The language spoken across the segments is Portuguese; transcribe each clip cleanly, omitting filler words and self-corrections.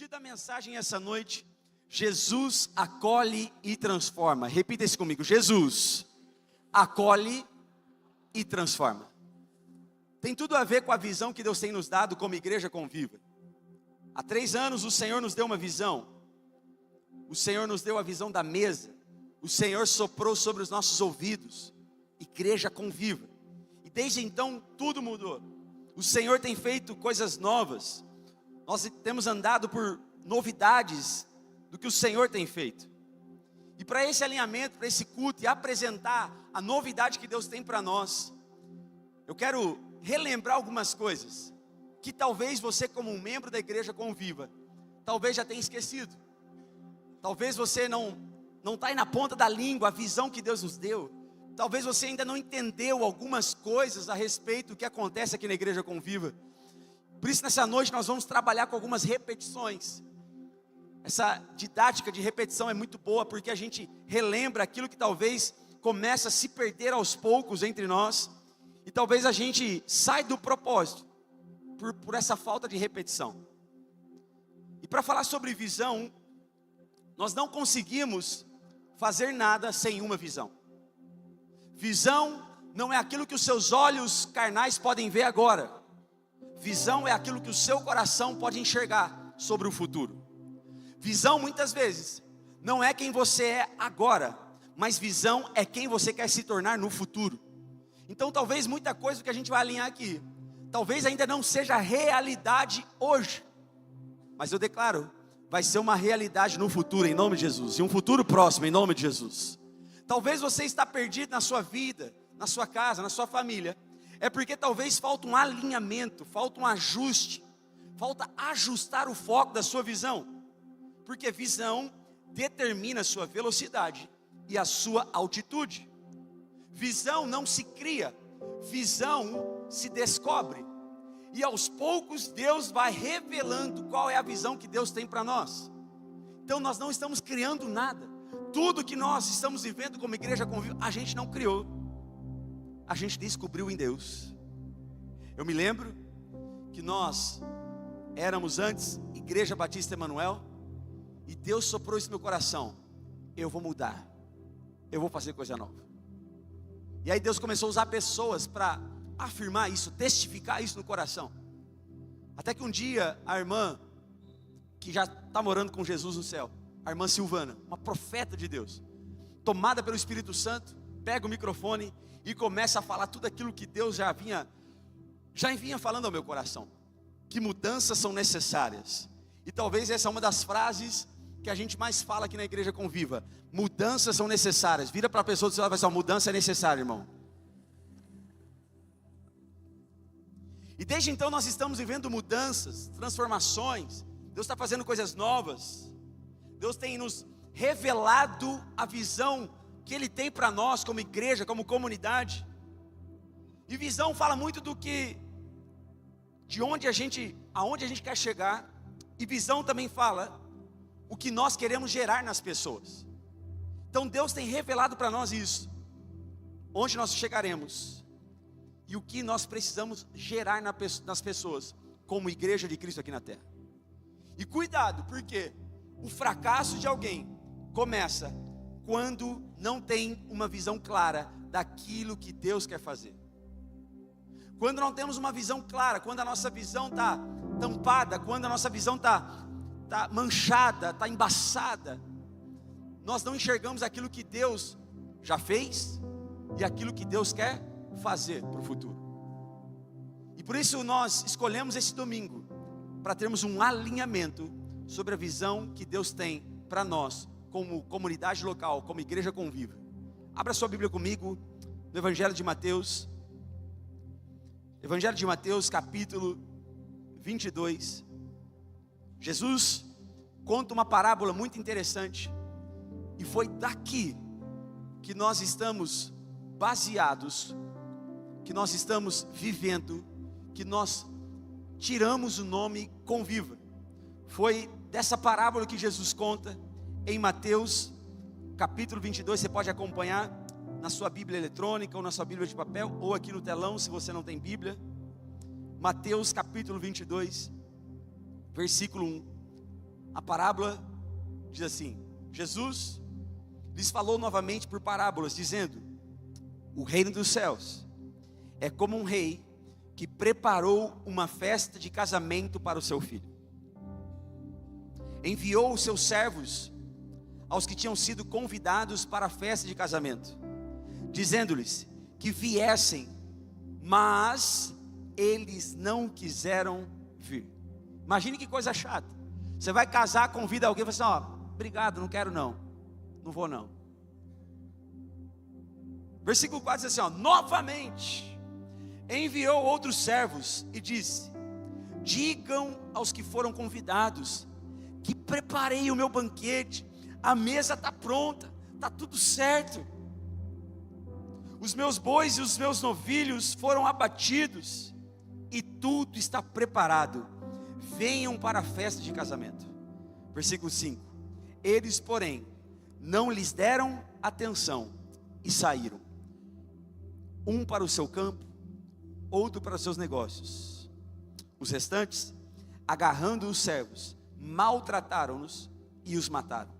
título da mensagem essa noite: Jesus acolhe e transforma. Repita isso comigo: Jesus acolhe e transforma. Tem tudo a ver com a visão que Deus tem nos dado como igreja Conviva. Há 3 anos o Senhor nos deu uma visão. O Senhor nos deu a visão da mesa. O Senhor soprou sobre os nossos ouvidos: igreja Conviva. E desde então tudo mudou. O Senhor tem feito coisas novas. Nós temos andado por novidades do que o Senhor tem feito. E para esse alinhamento, para esse culto e apresentar a novidade que Deus tem para nós, eu quero relembrar algumas coisas que talvez você, como um membro da igreja Conviva, talvez já tenha esquecido. Talvez você não está aí na ponta da língua a visão que Deus nos deu. Talvez você ainda não entendeu algumas coisas a respeito do que acontece aqui na igreja Conviva. Por isso, nessa noite nós vamos trabalhar com algumas repetições. Essa didática de repetição é muito boa, porque a gente relembra aquilo que talvez começa a se perder aos poucos entre nós. E talvez a gente saia do propósito por essa falta de repetição. E para falar sobre visão, nós não conseguimos fazer nada sem uma visão. Visão não é aquilo que os seus olhos carnais podem ver agora. Visão é aquilo que o seu coração pode enxergar sobre o futuro. Visão muitas vezes não é quem você é agora, mas visão é quem você quer se tornar no futuro. Então talvez muita coisa que a gente vai alinhar aqui, talvez ainda não seja realidade hoje, mas eu declaro, vai ser uma realidade no futuro em nome de Jesus, e um futuro próximo em nome de Jesus. Talvez você está perdido na sua vida, na sua casa, na sua família, é porque talvez falta um alinhamento, falta um ajuste, falta ajustar o foco da sua visão, porque visão determina a sua velocidade e a sua altitude. Visão não se cria, visão se descobre, e aos poucos Deus vai revelando qual é a visão que Deus tem para nós. Então nós não estamos criando nada, tudo que nós estamos vivendo como igreja Conviva, a gente não criou, a gente descobriu em Deus. Eu me lembro que nós éramos antes Igreja Batista Emanuel, e Deus soprou isso no meu coração: eu vou mudar, eu vou fazer coisa nova. E aí Deus começou a usar pessoas para afirmar isso, testificar isso no coração. Até que um dia a irmã, que já está morando com Jesus no céu, a irmã Silvana, uma profeta de Deus, tomada pelo Espírito Santo, pega o microfone e começa a falar tudo aquilo que Deus já vinha falando ao meu coração, que mudanças são necessárias. E talvez essa é uma das frases que a gente mais fala aqui na igreja Conviva: mudanças são necessárias. Vira para a pessoa do seu lado e vai dizer: mudança é necessária, irmão. E desde então nós estamos vivendo mudanças, transformações. Deus está fazendo coisas novas. Deus tem nos revelado a visão que Ele tem para nós como igreja, como comunidade. E visão fala muito aonde a gente quer chegar. E visão também fala o que nós queremos gerar nas pessoas. Então Deus tem revelado para nós isso, onde nós chegaremos e o que nós precisamos gerar nas pessoas como igreja de Cristo aqui na terra. E cuidado, porque o fracasso de alguém começa quando não tem uma visão clara daquilo que Deus quer fazer. Quando não temos uma visão clara, quando a nossa visão está tampada, quando a nossa visão está manchada, está embaçada, nós não enxergamos aquilo que Deus já fez e aquilo que Deus quer fazer para o futuro. E por isso nós escolhemos esse domingo para termos um alinhamento sobre a visão que Deus tem para nós como comunidade local, como igreja Conviva. Abra sua Bíblia comigo no Evangelho de Mateus. Evangelho de Mateus, capítulo 22. Jesus conta uma parábola muito interessante, e foi daqui que nós estamos baseados, que nós estamos vivendo, que nós tiramos o nome Conviva. Foi dessa parábola que Jesus conta em Mateus capítulo 22, você pode acompanhar na sua Bíblia eletrônica, ou na sua Bíblia de papel, ou aqui no telão, se você não tem Bíblia. Mateus capítulo 22, versículo 1. A parábola diz assim: Jesus lhes falou novamente por parábolas, dizendo: o reino dos céus é como um rei que preparou uma festa de casamento para o seu filho. Enviou os seus servos aos que tinham sido convidados para a festa de casamento, dizendo-lhes que viessem, mas eles não quiseram vir. Imagine que coisa chata. Você vai casar, convida alguém e fala assim: ó, obrigado, não quero não, não vou não. Versículo 4 diz assim, ó: novamente enviou outros servos e disse: digam aos que foram convidados que preparei o meu banquete, a mesa está pronta, está tudo certo. Os meus bois e os meus novilhos foram abatidos e tudo está preparado. Venham para a festa de casamento. Versículo 5: eles, porém, não lhes deram atenção e saíram, um para o seu campo, outro para os seus negócios. Os restantes, agarrando os servos, maltrataram-nos e os mataram.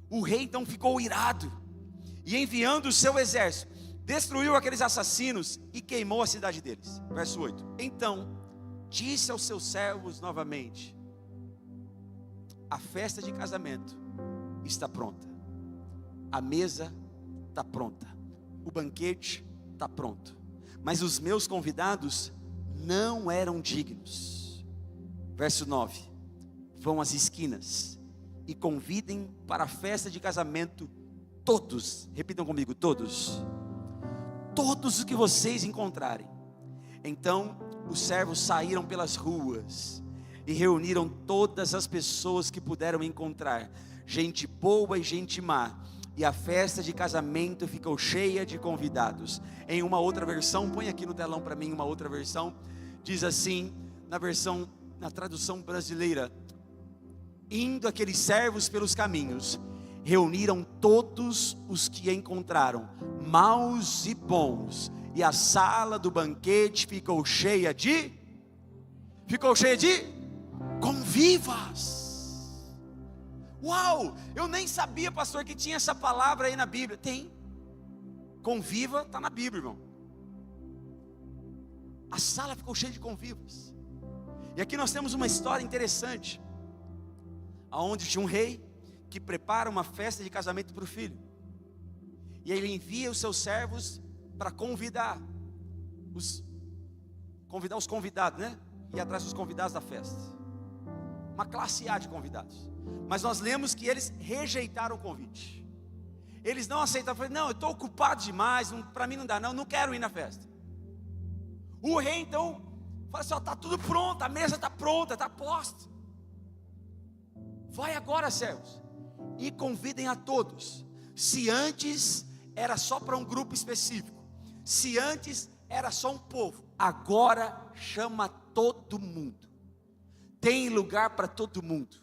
O rei então ficou irado e, enviando o seu exército, destruiu aqueles assassinos e queimou a cidade deles. Verso 8: então disse aos seus servos novamente: a festa de casamento está pronta, a mesa está pronta, o banquete está pronto, mas os meus convidados não eram dignos. Verso 9: vão às esquinas e convidem para a festa de casamento todos, repitam comigo, todos os que vocês encontrarem. Então os servos saíram pelas ruas e reuniram todas as pessoas que puderam encontrar, gente boa e gente má, e a festa de casamento ficou cheia de convidados. Em uma outra versão, põe aqui no telão para mim uma outra versão, diz assim, na tradução brasileira: indo aqueles servos pelos caminhos, reuniram todos os que encontraram, maus e bons, e a sala do banquete ficou cheia de convivas. Uau, eu nem sabia, pastor, que tinha essa palavra aí na Bíblia. Tem, conviva está na Bíblia, irmão. A sala ficou cheia de convivas. E aqui nós temos uma história interessante, aonde tinha um rei que prepara uma festa de casamento para o filho, e ele envia os seus servos para convidar os convidados, né? Ir atrás dos convidados da festa, uma classe A de convidados. Mas nós lemos que eles rejeitaram o convite. Eles não aceitaram, falaram: não, eu estou ocupado demais, para mim não dá, não quero ir na festa. O rei então fala assim: está tudo pronto, a mesa está pronta, está posta. Vai agora, servos, e convidem a todos. Se antes era só para um grupo específico, se antes era só um povo, agora chama todo mundo. Tem lugar para todo mundo.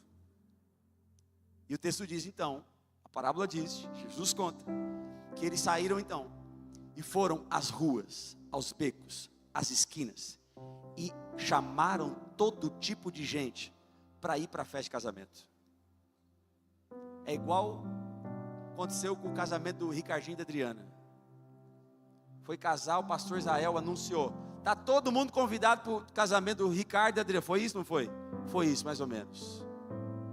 E o texto diz então, a parábola diz, Jesus conta, que eles saíram então e foram às ruas, aos becos, às esquinas, e chamaram todo tipo de gente para ir para a festa de casamento. É igual aconteceu com o casamento do Ricardinho e da Adriana. Foi casar, o pastor Israel anunciou: está todo mundo convidado para o casamento do Ricardo e da Adriana. Foi isso, não foi? Foi isso, mais ou menos.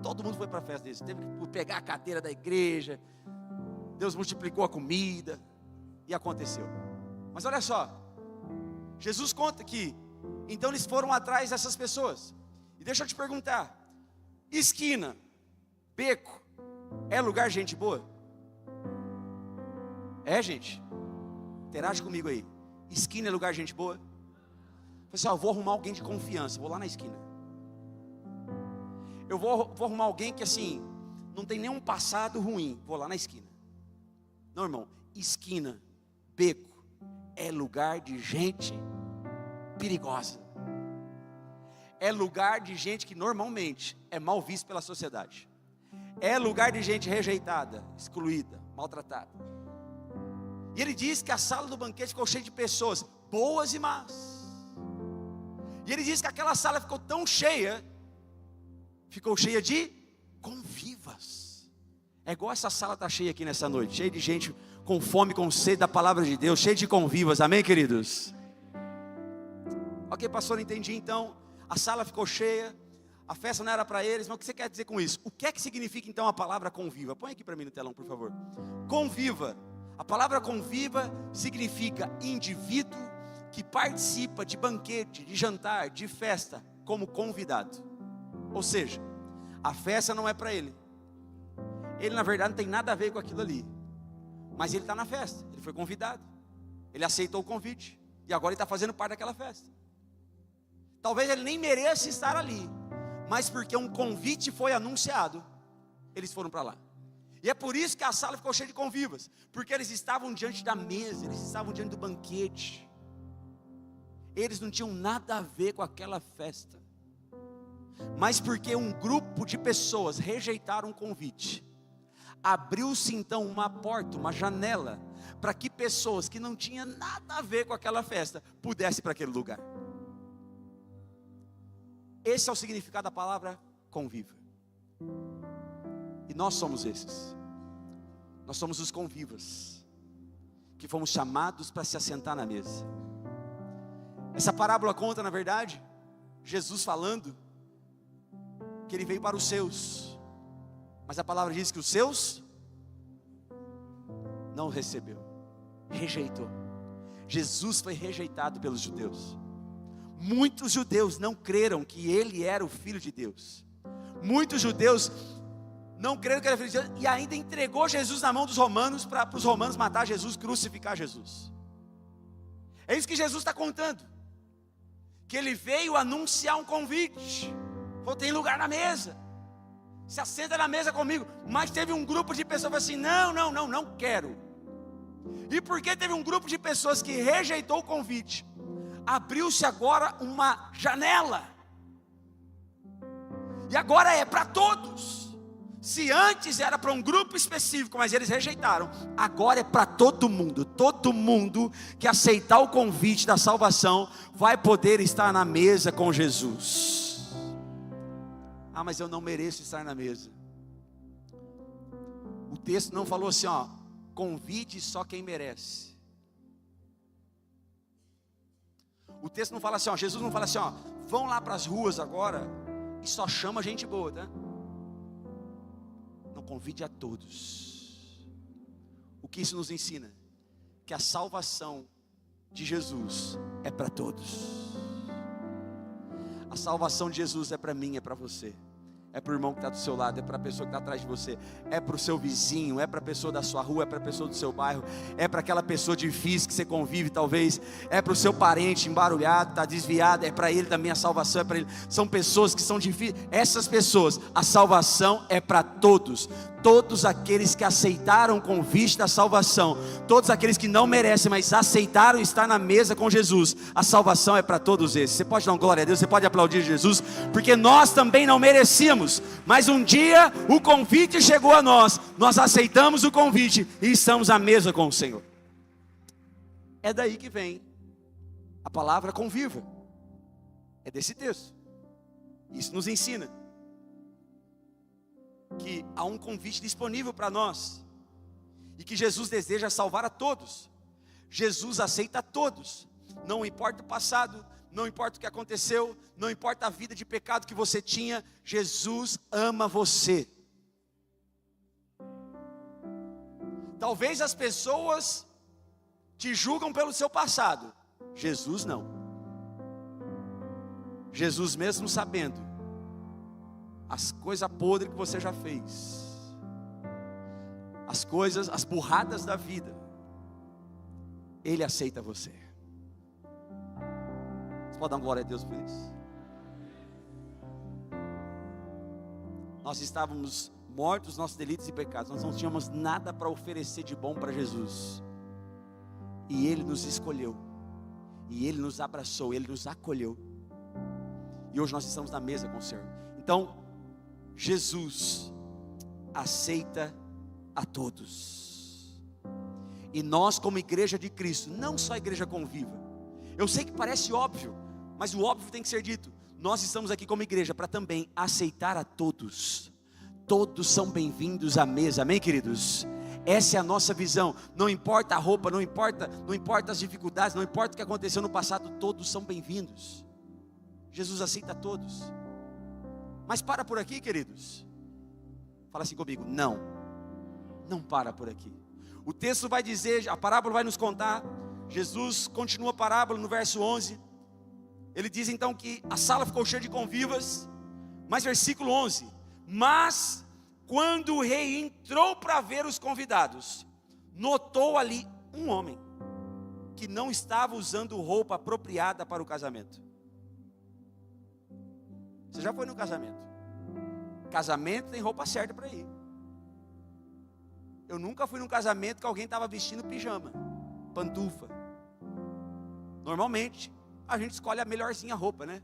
Todo mundo foi para a festa deles. Teve que pegar a cadeira da igreja. Deus multiplicou a comida e aconteceu. Mas olha só, Jesus conta que então eles foram atrás dessas pessoas. E deixa eu te perguntar: esquina, beco, é lugar de gente boa? É, gente? Interage comigo aí. Esquina é lugar de gente boa? Pessoal, eu vou arrumar alguém de confiança, vou lá na esquina. Eu vou arrumar alguém que assim, não tem nenhum passado ruim, vou lá na esquina. Não, irmão, esquina, beco, é lugar de gente perigosa. É lugar de gente que normalmente é mal visto pela sociedade. É lugar de gente rejeitada, excluída, maltratada. E ele diz que a sala do banquete ficou cheia de pessoas, boas e más. E ele diz que aquela sala ficou tão cheia, ficou cheia de convivas. É igual essa sala está cheia aqui nessa noite, cheia de gente com fome, com sede da palavra de Deus, cheia de convivas, amém, queridos? Ok, pastor, entendi. Então, a sala ficou cheia, a festa não era para eles, mas o que você quer dizer com isso? O que é que significa então a palavra conviva? Põe aqui para mim no telão, por favor. Conviva, a palavra conviva significa indivíduo que participa de banquete, de jantar, de festa, como convidado. Ou seja, a festa não é para ele. Ele na verdade não tem nada a ver com aquilo ali, mas ele está na festa, ele foi convidado, ele aceitou o convite, e agora ele está fazendo parte daquela festa. Talvez ele nem mereça estar ali, mas porque um convite foi anunciado, eles foram para lá. E é por isso que a sala ficou cheia de convivas, porque eles estavam diante da mesa, eles estavam diante do banquete. Eles não tinham nada a ver com aquela festa, mas porque um grupo de pessoas rejeitaram o convite, abriu-se então uma porta, uma janela, para que pessoas que não tinham nada a ver com aquela festa pudessem ir para aquele lugar. Esse é o significado da palavra conviva. E nós somos esses. Nós somos os convivas, que fomos chamados para se assentar na mesa. Essa parábola conta, na verdade, Jesus falando que ele veio para os seus, mas a palavra diz que os seus não recebeu, rejeitou. Jesus foi rejeitado pelos judeus. Muitos judeus não creram que ele era o Filho de Deus. Muitos judeus não creram que ele era o Filho de Deus, e ainda entregou Jesus na mão dos romanos, para os romanos matar Jesus, crucificar Jesus. É isso que Jesus está contando, que ele veio anunciar um convite. Falou, tem lugar na mesa, se assenta na mesa comigo. Mas teve um grupo de pessoas que falou assim, não quero. E porque teve um grupo de pessoas que rejeitou o convite, abriu-se agora uma janela, e agora é para todos. Se antes era para um grupo específico, mas eles rejeitaram, agora é para todo mundo. Todo mundo que aceitar o convite da salvação vai poder estar na mesa com Jesus. Ah, mas eu não mereço estar na mesa. O texto não falou assim, convide só quem merece. O texto não fala assim, Jesus não fala assim, vão lá para as ruas agora e só chama gente boa, tá? Não, convide a todos. O que isso nos ensina? Que a salvação de Jesus é para todos. A salvação de Jesus é para mim, é para você. É para o irmão que está do seu lado, é para a pessoa que está atrás de você, é para o seu vizinho, é para a pessoa da sua rua, é para a pessoa do seu bairro, é para aquela pessoa difícil que você convive talvez, é para o seu parente embarulhado, está desviado, é para ele também a salvação, é para ele. São pessoas que são difíceis, essas pessoas, a salvação é para todos. Todos aqueles que aceitaram o convite da salvação, todos aqueles que não merecem, mas aceitaram estar na mesa com Jesus, a salvação é para todos esses. Você pode dar uma glória a Deus, você pode aplaudir Jesus, porque nós também não merecíamos, mas um dia o convite chegou a nós, nós aceitamos o convite e estamos à mesa com o Senhor. É daí que vem a palavra conviva, é desse texto. Isso nos ensina que há um convite disponível para nós, e que Jesus deseja salvar a todos. Jesus aceita a todos, não importa o passado, não importa o que aconteceu, não importa a vida de pecado que você tinha, Jesus ama você. Talvez as pessoas te julgam pelo seu passado, Jesus não. Jesus, mesmo sabendo as coisas podres que você já fez, as burradas da vida, Ele aceita você. Você pode dar uma glória a Deus por isso? Nós estávamos mortos nos nossos delitos e pecados, nós não tínhamos nada para oferecer de bom para Jesus, e Ele nos escolheu, e Ele nos abraçou, Ele nos acolheu, e hoje nós estamos na mesa com o Senhor. Então, Jesus aceita a todos, e nós como igreja de Cristo, não só a igreja conviva, eu sei que parece óbvio, mas o óbvio tem que ser dito, nós estamos aqui como igreja para também aceitar a todos. todos são bem-vindos à mesa, amém, queridos? Essa é a nossa visão. Não importa a roupa, não importa as dificuldades, não importa o que aconteceu no passado, todos são bem-vindos. Jesus aceita todos. Mas para por aqui, queridos. Fala assim comigo, não para por aqui. O texto vai dizer, a parábola vai nos contar, Jesus continua a parábola no verso 11, ele diz então que a sala ficou cheia de convivas, mas versículo 11, mas quando o rei entrou para ver os convidados, notou ali um homem, que não estava usando roupa apropriada para o casamento. Você já foi no casamento? Casamento tem roupa certa para ir. Eu nunca fui num casamento que alguém estava vestindo pijama, pantufa. Normalmente, a gente escolhe a melhorzinha roupa, né?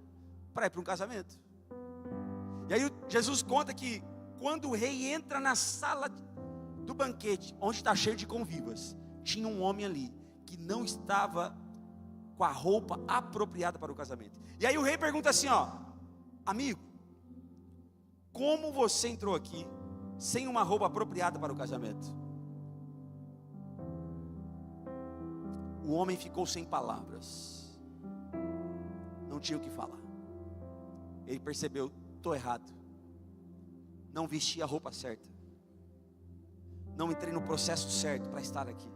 Para ir para um casamento. E aí Jesus conta que quando o rei entra na sala do banquete, onde está cheio de convivas, tinha um homem ali, que não estava com a roupa apropriada para o casamento. E aí o rei pergunta assim, ó, amigo, como você entrou aqui sem uma roupa apropriada para o casamento? O homem ficou sem palavras, não tinha o que falar. Ele percebeu, estou errado, não vesti a roupa certa, não entrei no processo certo para estar aqui.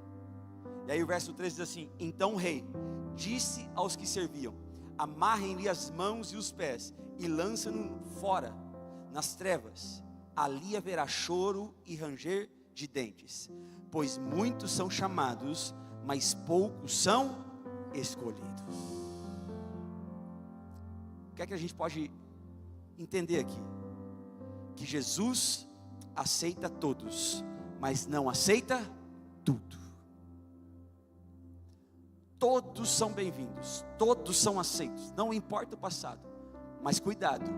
E aí o verso 13 diz assim, então o rei disse aos que serviam, amarrem-lhe as mãos e os pés e lancem-no fora nas trevas, ali haverá choro e ranger de dentes, pois muitos são chamados, mas poucos são escolhidos. O que é que a gente pode entender aqui? Que Jesus aceita todos, mas não aceita tudo. Todos são bem-vindos, todos são aceitos, não importa o passado, mas cuidado,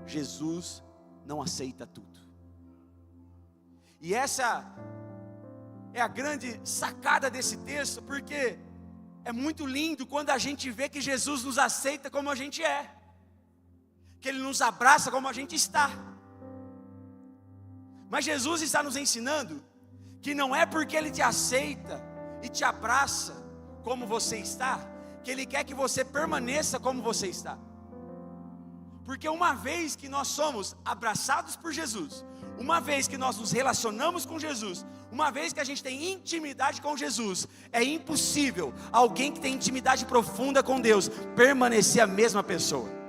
Jesus não aceita tudo. E essa é a grande sacada desse texto, porque é muito lindo quando a gente vê que Jesus nos aceita como a gente é, que Ele nos abraça como a gente está. Mas Jesus está nos ensinando que não é porque Ele te aceita e te abraça como você está, que Ele quer que você permaneça como você está. Porque uma vez que nós somos abraçados por Jesus, uma vez que nós nos relacionamos com Jesus, uma vez que a gente tem intimidade com Jesus, é impossível alguém que tem intimidade profunda com Deus permanecer a mesma pessoa.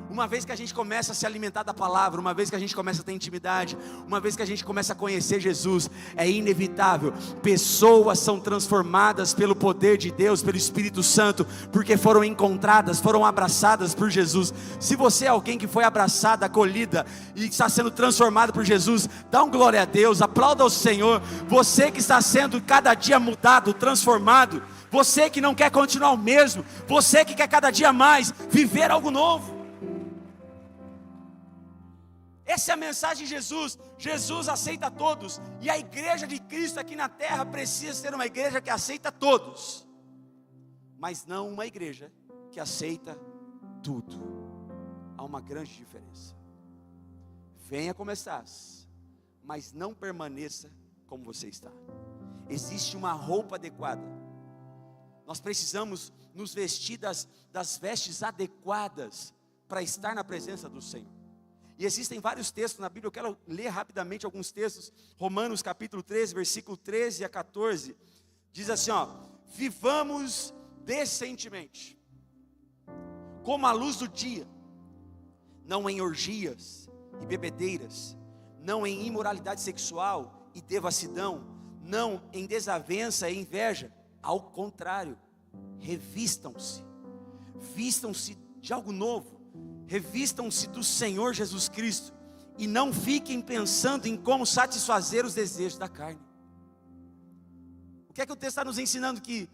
Uma vez que a gente começa a se alimentar da palavra, uma vez que a gente começa a ter intimidade, uma vez que a gente começa a conhecer Jesus, é inevitável, pessoas são transformadas pelo poder de Deus, pelo Espírito Santo, porque foram encontradas, foram abraçadas por Jesus. Se você é alguém que foi abraçada, acolhida e está sendo transformado por Jesus, dá um glória a Deus, aplauda ao Senhor. Você que está sendo cada dia mudado, transformado, você que não quer continuar o mesmo, você que quer cada dia mais viver algo novo. Essa é a mensagem de Jesus. Jesus aceita todos, e a igreja de Cristo aqui na terra precisa ser uma igreja que aceita todos, mas não uma igreja que aceita tudo. Há uma grande diferença. Venha como estás, mas não permaneça como você está. Existe uma roupa adequada. Nós precisamos nos vestir das vestes adequadas para estar na presença do Senhor. E existem vários textos na Bíblia, eu quero ler rapidamente alguns textos. Romanos capítulo 13, versículo 13 a 14, diz assim, ó: vivamos decentemente, como a luz do dia, não em orgias e bebedeiras, não em imoralidade sexual e devassidão, não em desavença e inveja. Ao contrário, revistam-se, vistam-se de algo novo, revistam-se do Senhor Jesus Cristo, e não fiquem pensando em como satisfazer os desejos da carne. O que é que o texto está nos ensinando? Que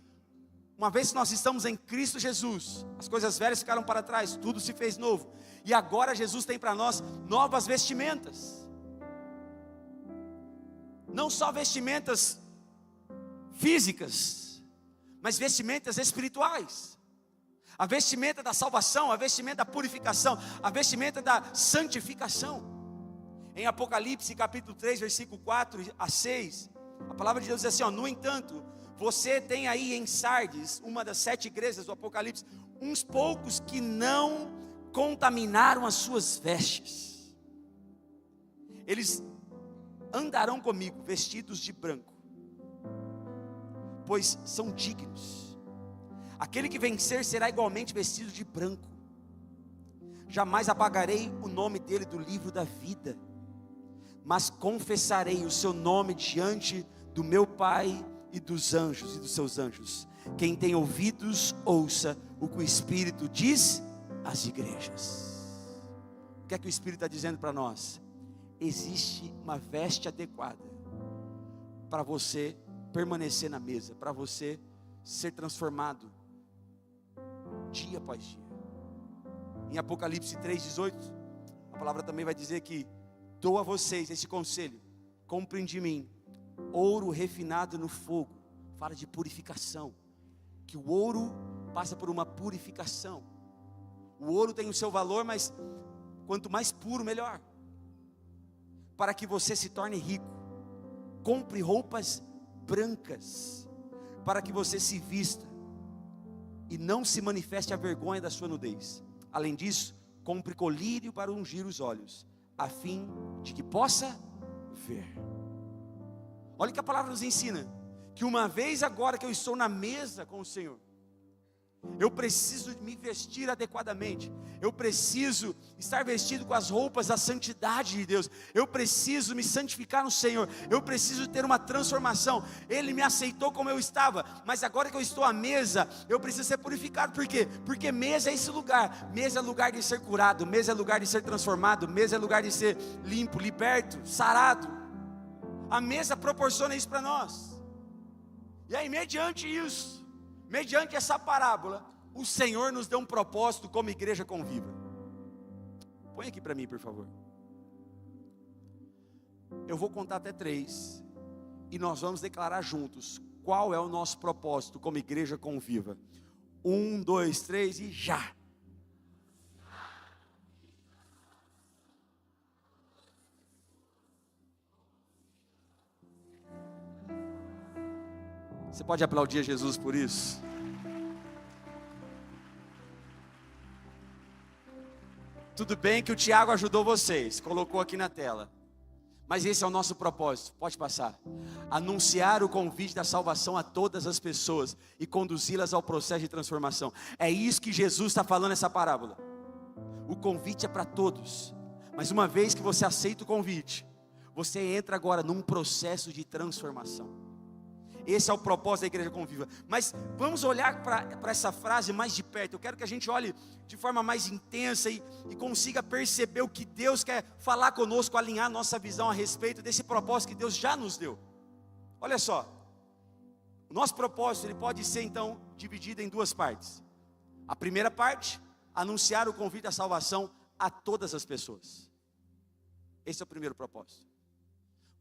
uma vez que nós estamos em Cristo Jesus, as coisas velhas ficaram para trás, tudo se fez novo, e agora Jesus tem para nós novas vestimentas. Não só vestimentas físicas, mas vestimentas espirituais. A vestimenta da salvação, a vestimenta da purificação, a vestimenta da santificação. Em Apocalipse capítulo 3, versículo 4 a 6, a palavra de Deus diz assim, ó: no entanto, você tem aí em Sardes, uma das 7 igrejas do Apocalipse, uns poucos que não contaminaram as suas vestes. Eles andarão comigo vestidos de branco, pois são dignos. Aquele que vencer será igualmente vestido de branco. Jamais apagarei o nome dele do livro da vida, mas confessarei o seu nome diante do meu Pai e dos anjos e dos seus anjos. Quem tem ouvidos, ouça o que o Espírito diz às igrejas. O que é que o Espírito está dizendo para nós? Existe uma veste adequada para você permanecer na mesa, para você ser transformado dia após dia. Em Apocalipse 3,18, a palavra também vai dizer que dou a vocês esse conselho: comprem de mim ouro refinado no fogo. Fala de purificação, que o ouro passa por uma purificação. O ouro tem o seu valor, mas quanto mais puro, melhor. Para que você se torne rico. Compre roupas brancas, para que você se vista e não se manifeste a vergonha da sua nudez. Além disso, compre colírio para ungir os olhos, a fim de que possa ver. Olha o que a palavra nos ensina: que uma vez agora que eu estou na mesa com o Senhor, eu preciso me vestir adequadamente. Eu preciso estar vestido com as roupas da santidade de Deus. Eu preciso me santificar no Senhor. Eu preciso ter uma transformação. Ele me aceitou como eu estava, mas agora que eu estou à mesa, eu preciso ser purificado. Por quê? Porque mesa é esse lugar. Mesa é lugar de ser curado. Mesa é lugar de ser transformado. Mesa é lugar de ser limpo, liberto, sarado. A mesa proporciona isso para nós. E aí, mediante isso, mediante essa parábola, o Senhor nos deu um propósito como igreja conviva. Põe aqui para mim, por favor. Eu vou contar até 3 e nós vamos declarar juntos qual é o nosso propósito como igreja conviva. 1, 2, 3 e já. Você pode aplaudir a Jesus por isso? Tudo bem que o Tiago ajudou vocês, colocou aqui na tela. Mas esse é o nosso propósito, pode passar. Anunciar o convite da salvação a todas as pessoas e conduzi-las ao processo de transformação. É isso que Jesus está falando nessa parábola. O convite é para todos. Mas uma vez que você aceita o convite, você entra agora num processo de transformação. Esse é o propósito da igreja conviva. Mas vamos olhar para essa frase mais de perto. Eu quero que a gente olhe de forma mais intensa e consiga perceber o que Deus quer falar conosco, alinhar nossa visão a respeito desse propósito que Deus já nos deu. Olha só, o nosso propósito ele pode ser então dividido em 2 partes. A primeira parte, anunciar o convite da salvação a todas as pessoas. Esse é o primeiro propósito.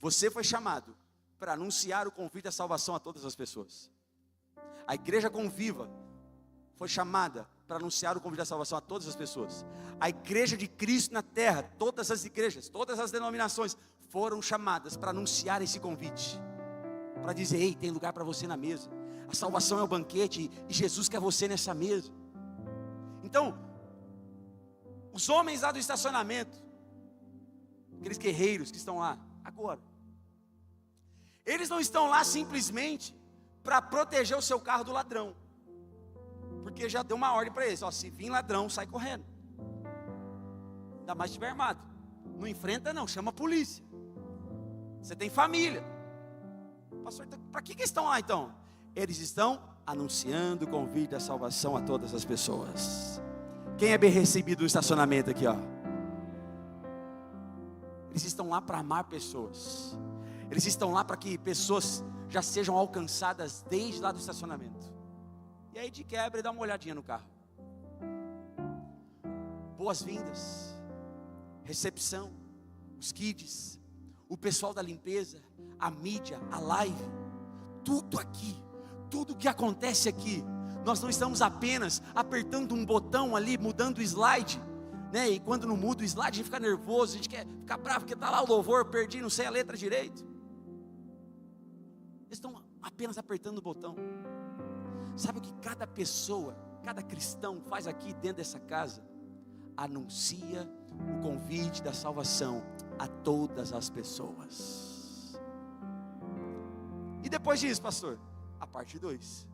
Você foi chamado para anunciar o convite da salvação a todas as pessoas. A igreja conviva foi chamada para anunciar o convite da salvação a todas as pessoas. A igreja de Cristo na terra, todas as igrejas, todas as denominações foram chamadas para anunciar esse convite, para dizer: ei, tem lugar para você na mesa. A salvação é o banquete e Jesus quer você nessa mesa. Então, os homens lá do estacionamento, aqueles guerreiros que estão lá agora, eles não estão lá simplesmente para proteger o seu carro do ladrão, porque já deu uma ordem para eles: ó, se vir ladrão, sai correndo. Ainda mais se estiver armado. Não enfrenta não, chama a polícia. Você tem família. Pastor, para que estão lá então? Eles estão anunciando o convite da salvação a todas as pessoas. Quem é bem recebido no estacionamento aqui, ó? Eles estão lá para amar pessoas. Eles estão lá para que pessoas já sejam alcançadas desde lá do estacionamento. E aí de quebra, dá uma olhadinha no carro. Boas-vindas, recepção, os kids, o pessoal da limpeza, a mídia, a live, tudo aqui, tudo que acontece aqui. Nós não estamos apenas apertando um botão ali, mudando o slide, né? E quando não muda o slide, a gente fica nervoso, a gente quer ficar bravo, porque está lá o louvor, perdi, não sei a letra direito. Eles estão apenas apertando o botão. Sabe o que cada pessoa, cada cristão faz aqui dentro dessa casa? Anuncia o convite da salvação a todas as pessoas. E depois disso, pastor, a parte 2.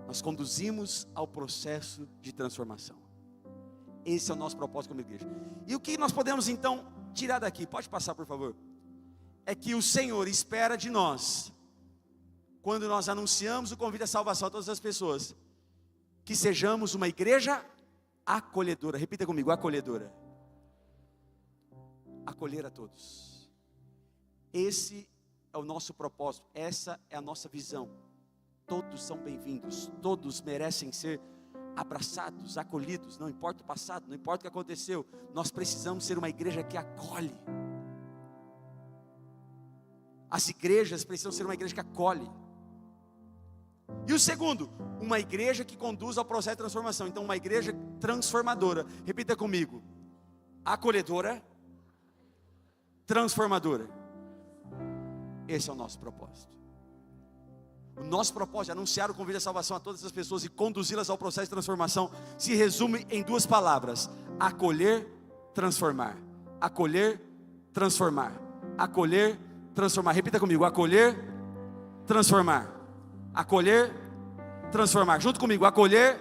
Nós conduzimos ao processo de transformação. Esse é o nosso propósito como igreja. E o que nós podemos então tirar daqui? Pode passar, por favor. É que o Senhor espera de nós, quando nós anunciamos o convite à salvação a todas as pessoas, que sejamos uma igreja acolhedora. Repita comigo, acolhedora. Acolher a todos. Esse é o nosso propósito, essa é a nossa visão. Todos são bem-vindos, todos merecem ser abraçados, acolhidos, não importa o passado, não importa o que aconteceu, nós precisamos ser uma igreja que acolhe. As igrejas precisam ser uma igreja que acolhe. E o segundo, uma igreja que conduz ao processo de transformação. Então, uma igreja transformadora. Repita comigo: acolhedora, transformadora. Esse é o nosso propósito. O nosso propósito é anunciar o convite à salvação a todas as pessoas e conduzi-las ao processo de transformação. Se resume em 2 palavras: acolher, transformar. Acolher, transformar. Acolher, transformar. Repita comigo: acolher, transformar. Acolher, transformar. Junto comigo: acolher,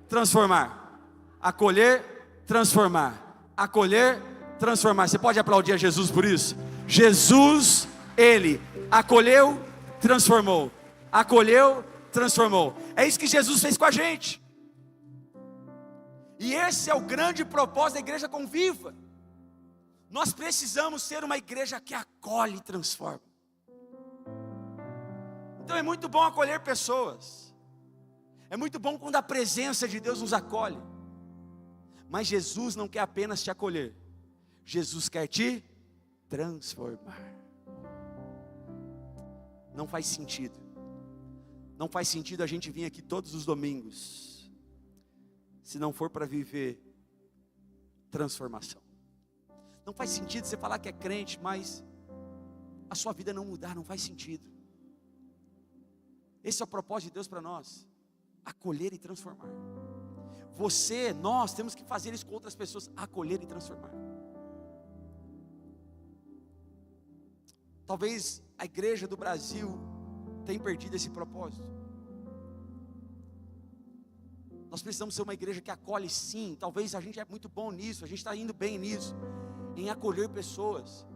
transformar. Acolher, transformar. Acolher, transformar. Você pode aplaudir a Jesus por isso? Jesus, Ele acolheu, transformou. Acolheu, transformou. É isso que Jesus fez com a gente. E esse é o grande propósito da igreja Conviva. Nós precisamos ser uma igreja que acolhe e transforma. Então é muito bom acolher pessoas. É muito bom quando a presença de Deus nos acolhe. Mas Jesus não quer apenas te acolher. Jesus quer te transformar. Não faz sentido. Não faz sentido a gente vir aqui todos os domingos, se não for para viver transformação. Não faz sentido você falar que é crente, mas a sua vida não mudar, não faz sentido. Esse é o propósito de Deus para nós: acolher e transformar. Nós temos que fazer isso com outras pessoas, acolher e transformar. Talvez a igreja do Brasil tem perdido esse propósito. Nós precisamos ser uma igreja que acolhe, sim. Talvez a gente é muito bom nisso, a gente está indo bem nisso, em acolher pessoas.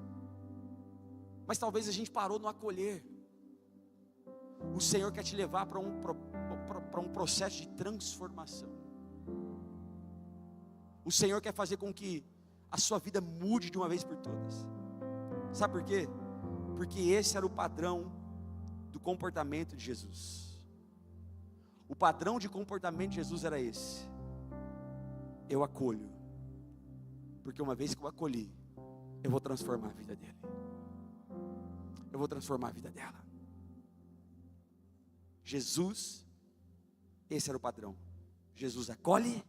Mas talvez a gente parou no acolher. O Senhor quer te levar para um processo de transformação. O Senhor quer fazer com que a sua vida mude de uma vez por todas. Sabe por quê? Porque esse era o padrão do comportamento de Jesus. O padrão de comportamento de Jesus era esse: eu acolho, porque uma vez que eu acolhi, eu vou transformar a vida dele, eu vou transformar a vida dela. Jesus, esse era o padrão. Jesus acolhe,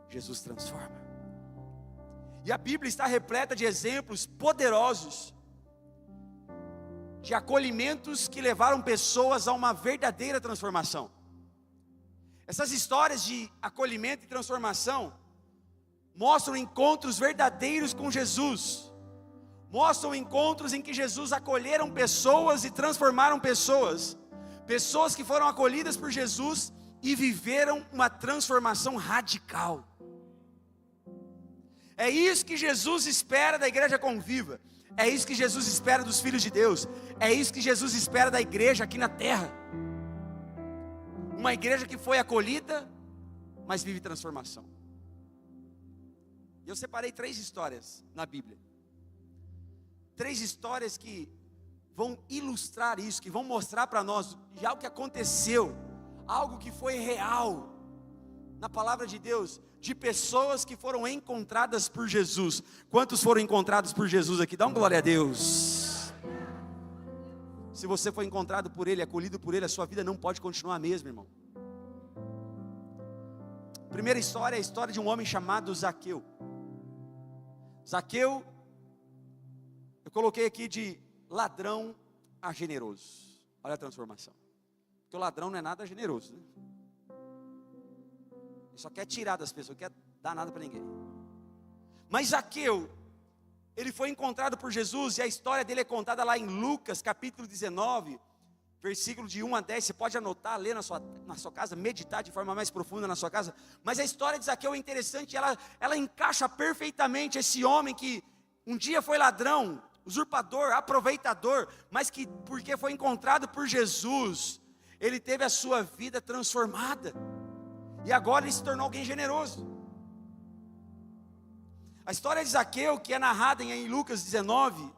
Jesus transforma. E a Bíblia está repleta de exemplos poderosos de acolhimentos que levaram pessoas a uma verdadeira transformação. Essas histórias de acolhimento e transformação mostram encontros verdadeiros com Jesus. Mostram encontros em que Jesus acolheram pessoas e transformaram pessoas. Pessoas que foram acolhidas por Jesus e viveram uma transformação radical. É isso que Jesus espera da igreja Conviva. É isso que Jesus espera dos filhos de Deus. É isso que Jesus espera da igreja aqui na terra. Uma igreja que foi acolhida, mas vive transformação. E eu separei 3 histórias na Bíblia. 3 histórias que vão ilustrar isso, que vão mostrar para nós de algo que aconteceu, algo que foi real na palavra de Deus, de pessoas que foram encontradas por Jesus. Quantos foram encontrados por Jesus aqui? Dá uma glória a Deus. Se você foi encontrado por Ele, acolhido por Ele, a sua vida não pode continuar a mesma, irmão. Primeira história é a história de um homem chamado Zaqueu. Zaqueu, eu coloquei aqui de ladrão a generoso. Olha a transformação. Porque o ladrão não é nada generoso, né? Ele só quer tirar das pessoas, não quer dar nada para ninguém. Mas Zaqueu, ele foi encontrado por Jesus, e a história dele é contada lá em Lucas, capítulo 19, versículo de 1 a 10, você pode anotar, ler na sua casa, meditar de forma mais profunda na sua casa. Mas a história de Zaqueu é interessante, ela encaixa perfeitamente esse homem que um dia foi ladrão, usurpador, aproveitador, mas que porque foi encontrado por Jesus, ele teve a sua vida transformada, e agora ele se tornou alguém generoso. A história de Zaqueu, que é narrada em Lucas 19,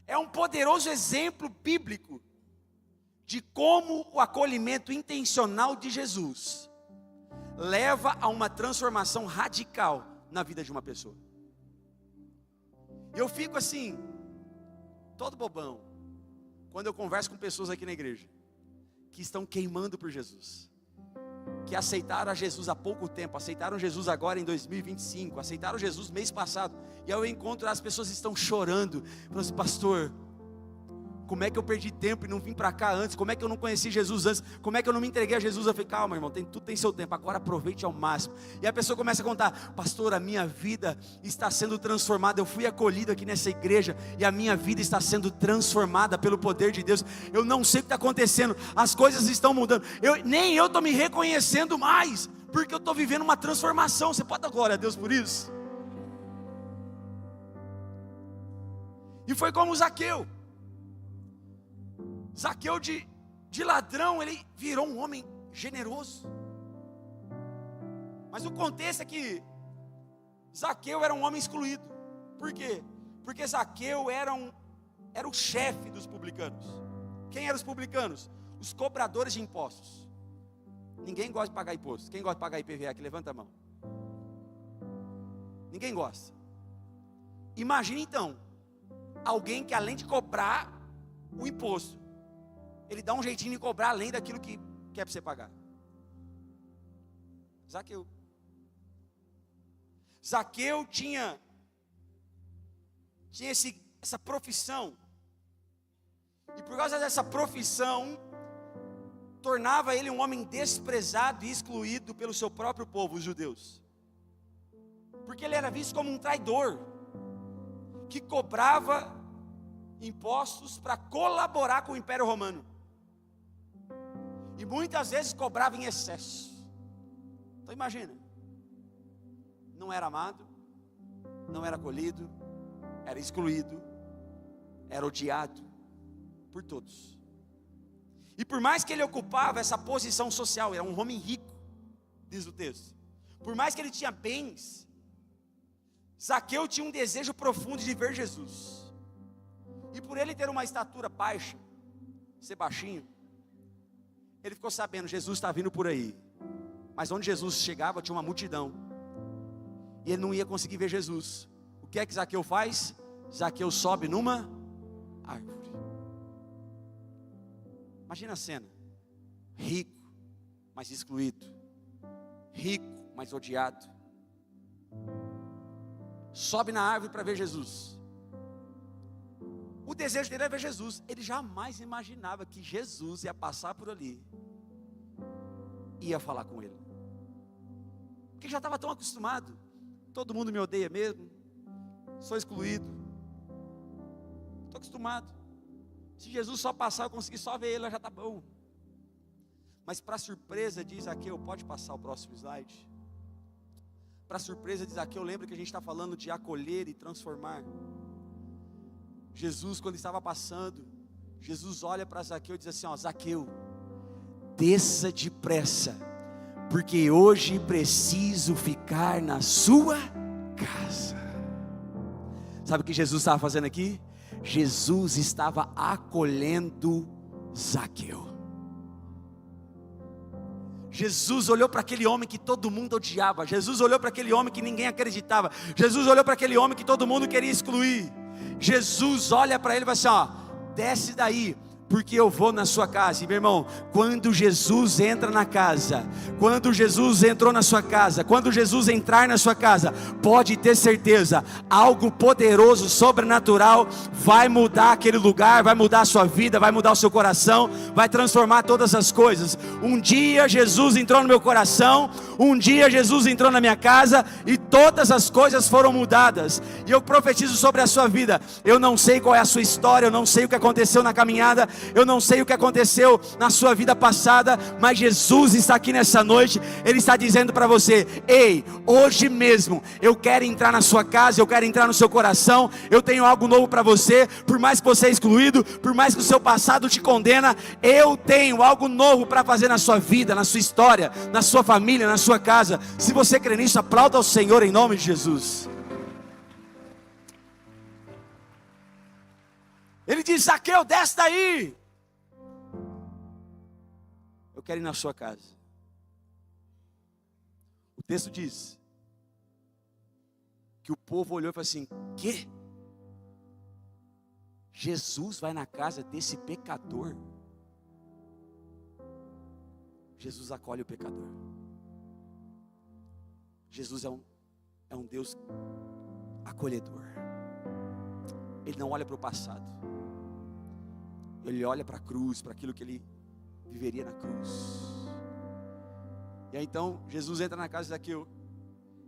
é um poderoso exemplo bíblico de como o acolhimento intencional de Jesus leva a uma transformação radical na vida de uma pessoa. Eu fico assim, todo bobão, quando eu converso com pessoas aqui na igreja, que estão queimando por Jesus, que aceitaram a Jesus há pouco tempo, aceitaram Jesus agora em 2025, aceitaram Jesus mês passado, e ao encontro as pessoas estão chorando, falando assim: pastor, como é que eu perdi tempo e não vim para cá antes? Como é que eu não conheci Jesus antes? Como é que eu não me entreguei a Jesus? Eu falei: calma, irmão, tudo tem seu tempo, agora aproveite ao máximo. E a pessoa começa a contar: pastor, a minha vida está sendo transformada, eu fui acolhido aqui nessa igreja, e a minha vida está sendo transformada pelo poder de Deus. Eu não sei o que está acontecendo, as coisas estão mudando, nem eu estou me reconhecendo mais, porque eu estou vivendo uma transformação. Você pode dar glória a Deus por isso? E foi como Zaqueu. Zaqueu de ladrão, ele virou um homem generoso. Mas o contexto é que Zaqueu era um homem excluído. Por quê? Porque Zaqueu era o chefe dos publicanos. Quem eram os publicanos? Os cobradores de impostos. Ninguém gosta de pagar imposto. Quem gosta de pagar IPVA aqui? Levanta a mão. Ninguém gosta. Imagine então, alguém que além de cobrar o imposto, ele dá um jeitinho de cobrar além daquilo que é para você pagar. Zaqueu tinha essa profissão, e por causa dessa profissão, tornava ele um homem desprezado e excluído pelo seu próprio povo, os judeus, porque ele era visto como um traidor, que cobrava impostos para colaborar com o Império Romano, e muitas vezes cobrava em excesso. Então imagina, não era amado, não era acolhido, era excluído, era odiado por todos. E por mais que ele ocupava essa posição social, era um homem rico, diz o texto, por mais que ele tinha bens, Zaqueu tinha um desejo profundo de ver Jesus. E por ele ter uma estatura baixa, ser baixinho, ele ficou sabendo: Jesus está vindo por aí. Mas onde Jesus chegava tinha uma multidão, e ele não ia conseguir ver Jesus. O que é que Zaqueu faz? Zaqueu sobe numa árvore. Imagina a cena: rico, mas excluído, rico, mas odiado, sobe na árvore para ver Jesus. O desejo dele era ver Jesus. Ele jamais imaginava que Jesus ia passar por ali, ia falar com ele, porque já estava tão acostumado. Todo mundo me odeia mesmo, sou excluído, estou acostumado. Se Jesus só passar, eu conseguir só ver ele, já está bom. Mas para surpresa de Zaqueu, pode passar o próximo slide. Para surpresa de Zaqueu, lembra que a gente está falando de acolher e transformar. Jesus, quando estava passando, Jesus olha para Zaqueu e diz assim: ó, Zaqueu, desça depressa, porque hoje preciso ficar na sua casa. Sabe o que Jesus estava fazendo aqui? Jesus estava acolhendo Zaqueu. Jesus olhou para aquele homem que todo mundo odiava. Jesus olhou para aquele homem que ninguém acreditava. Jesus olhou para aquele homem que todo mundo queria excluir. Jesus olha para ele e vai assim: ó, desce daí, porque eu vou na sua casa. E meu irmão, quando Jesus entra na casa, quando Jesus entrou na sua casa, quando Jesus entrar na sua casa, pode ter certeza, algo poderoso, sobrenatural, vai mudar aquele lugar, vai mudar a sua vida, vai mudar o seu coração, vai transformar todas as coisas. Um dia Jesus entrou no meu coração, um dia Jesus entrou na minha casa, e todas as coisas foram mudadas. E eu profetizo sobre a sua vida. Eu não sei qual é a sua história, eu não sei o que aconteceu na caminhada, eu não sei o que aconteceu na sua vida passada, mas Jesus está aqui nessa noite. Ele está dizendo para você: ei, hoje mesmo eu quero entrar na sua casa, eu quero entrar no seu coração, eu tenho algo novo para você. Por mais que você é excluído, por mais que o seu passado te condena, eu tenho algo novo para fazer na sua vida, na sua história, na sua família, na sua casa. Se você crê nisso, aplauda ao Senhor em nome de Jesus. Ele diz: Zaqueu, desce daí, eu quero ir na sua casa. O texto diz que o povo olhou e falou assim: que? Jesus vai na casa desse pecador? Jesus acolhe o pecador. Jesus é um Deus acolhedor. Ele não olha para o passado, Ele olha para a cruz, para aquilo que Ele viveria na cruz. E aí então Jesus entra na casa de Zaqueu.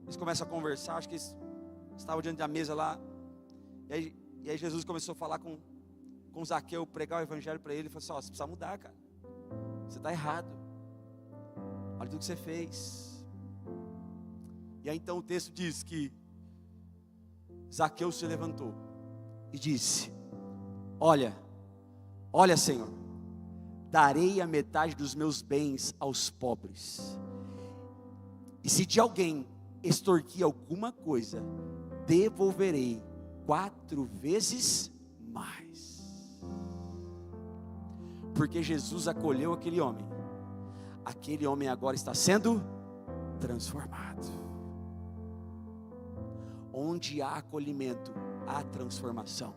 Eles começam a conversar. Acho que eles estavam diante da mesa lá. E aí Jesus começou a falar com Zaqueu, pregar o evangelho para ele. Ele falou assim: ó, você precisa mudar, cara, você está errado, olha tudo que você fez. E aí então o texto diz que Zaqueu se levantou e disse: olha, Senhor, darei a metade dos meus bens aos pobres, e se de alguém extorquir alguma coisa, devolverei 4 vezes mais. Porque Jesus acolheu aquele homem agora está sendo transformado. Onde há acolhimento, há transformação.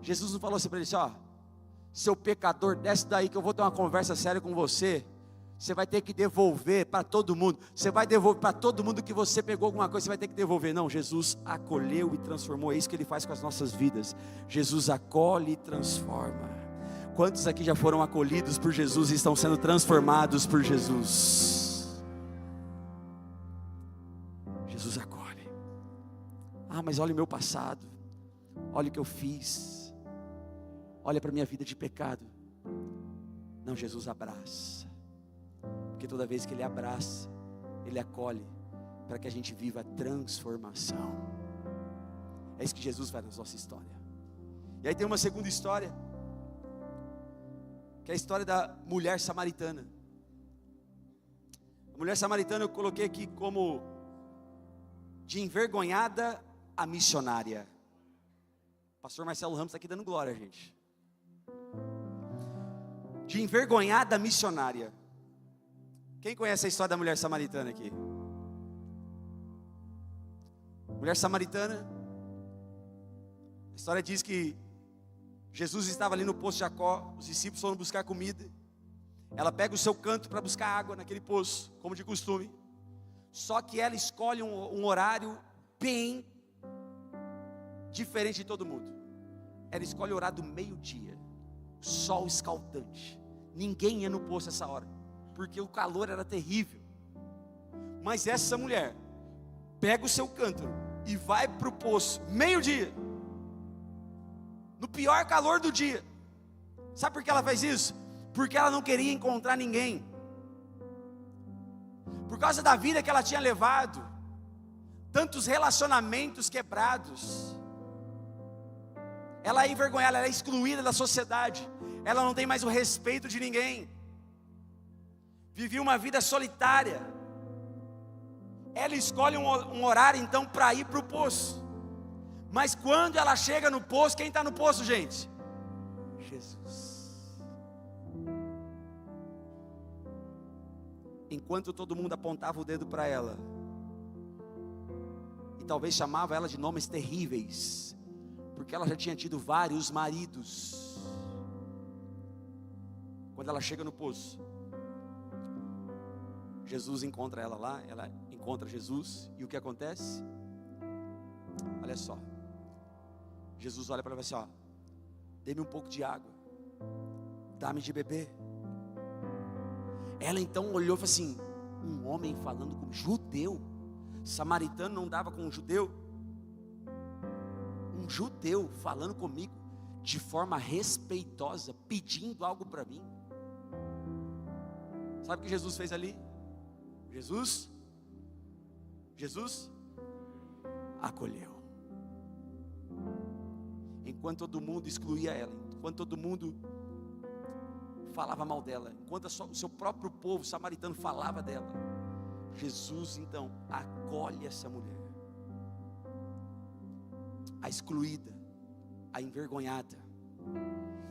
Jesus não falou assim para ele: ó, seu pecador, desce daí que eu vou ter uma conversa séria com você. Você vai ter que devolver para todo mundo. Você vai devolver para todo mundo que você pegou alguma coisa, você vai ter que devolver. Não, Jesus acolheu e transformou. É isso que Ele faz com as nossas vidas. Jesus acolhe e transforma. Quantos aqui já foram acolhidos por Jesus e estão sendo transformados por Jesus? Jesus acolhe. Ah, mas olha o meu passado, olha o que eu fiz, olha para a minha vida de pecado. Não, Jesus abraça. Porque toda vez que Ele abraça, Ele acolhe, para que a gente viva a transformação. É isso que Jesus faz na nossa história. E aí tem uma segunda história, que é a história da mulher samaritana. A mulher samaritana eu coloquei aqui como de envergonhada a missionária. Pastor Marcelo Ramos está aqui dando glória, gente. De envergonhada a missionária. Quem conhece a história da mulher samaritana aqui? Mulher samaritana, a história diz que Jesus estava ali no poço de Jacó, os discípulos foram buscar comida. Ela pega o seu canto para buscar água naquele poço, como de costume. Só que ela escolhe um horário bem diferente de todo mundo. Ela escolhe o horário do meio-dia, sol escaldante. Ninguém ia no poço essa hora, porque o calor era terrível. Mas essa mulher pega o seu cântaro e vai para o poço, meio-dia, no pior calor do dia. Sabe por que ela faz isso? Porque ela não queria encontrar ninguém. Por causa da vida que ela tinha levado, tantos relacionamentos quebrados, ela é envergonhada, ela é excluída da sociedade, ela não tem mais o respeito de ninguém, vivia uma vida solitária. Ela escolhe um horário então para ir para o poço. Mas quando ela chega no poço, quem está no poço, gente? Jesus. Enquanto todo mundo apontava o dedo para ela, e talvez chamava ela de nomes terríveis, porque ela já tinha tido vários maridos. Quando ela chega no poço, Jesus encontra ela lá, ela encontra Jesus, e o que acontece? Olha só, Jesus olha para ela e fala assim: ó, dê-me um pouco de água, dá-me de beber. Ela então olhou e falou assim: um homem falando com um judeu, samaritano não dava com um judeu falando comigo de forma respeitosa, pedindo algo para mim. Sabe o que Jesus fez ali? Jesus acolheu. Enquanto todo mundo excluía ela, enquanto todo mundo falava mal dela, enquanto o seu próprio povo samaritano falava dela, Jesus então acolhe essa mulher, a excluída, a envergonhada.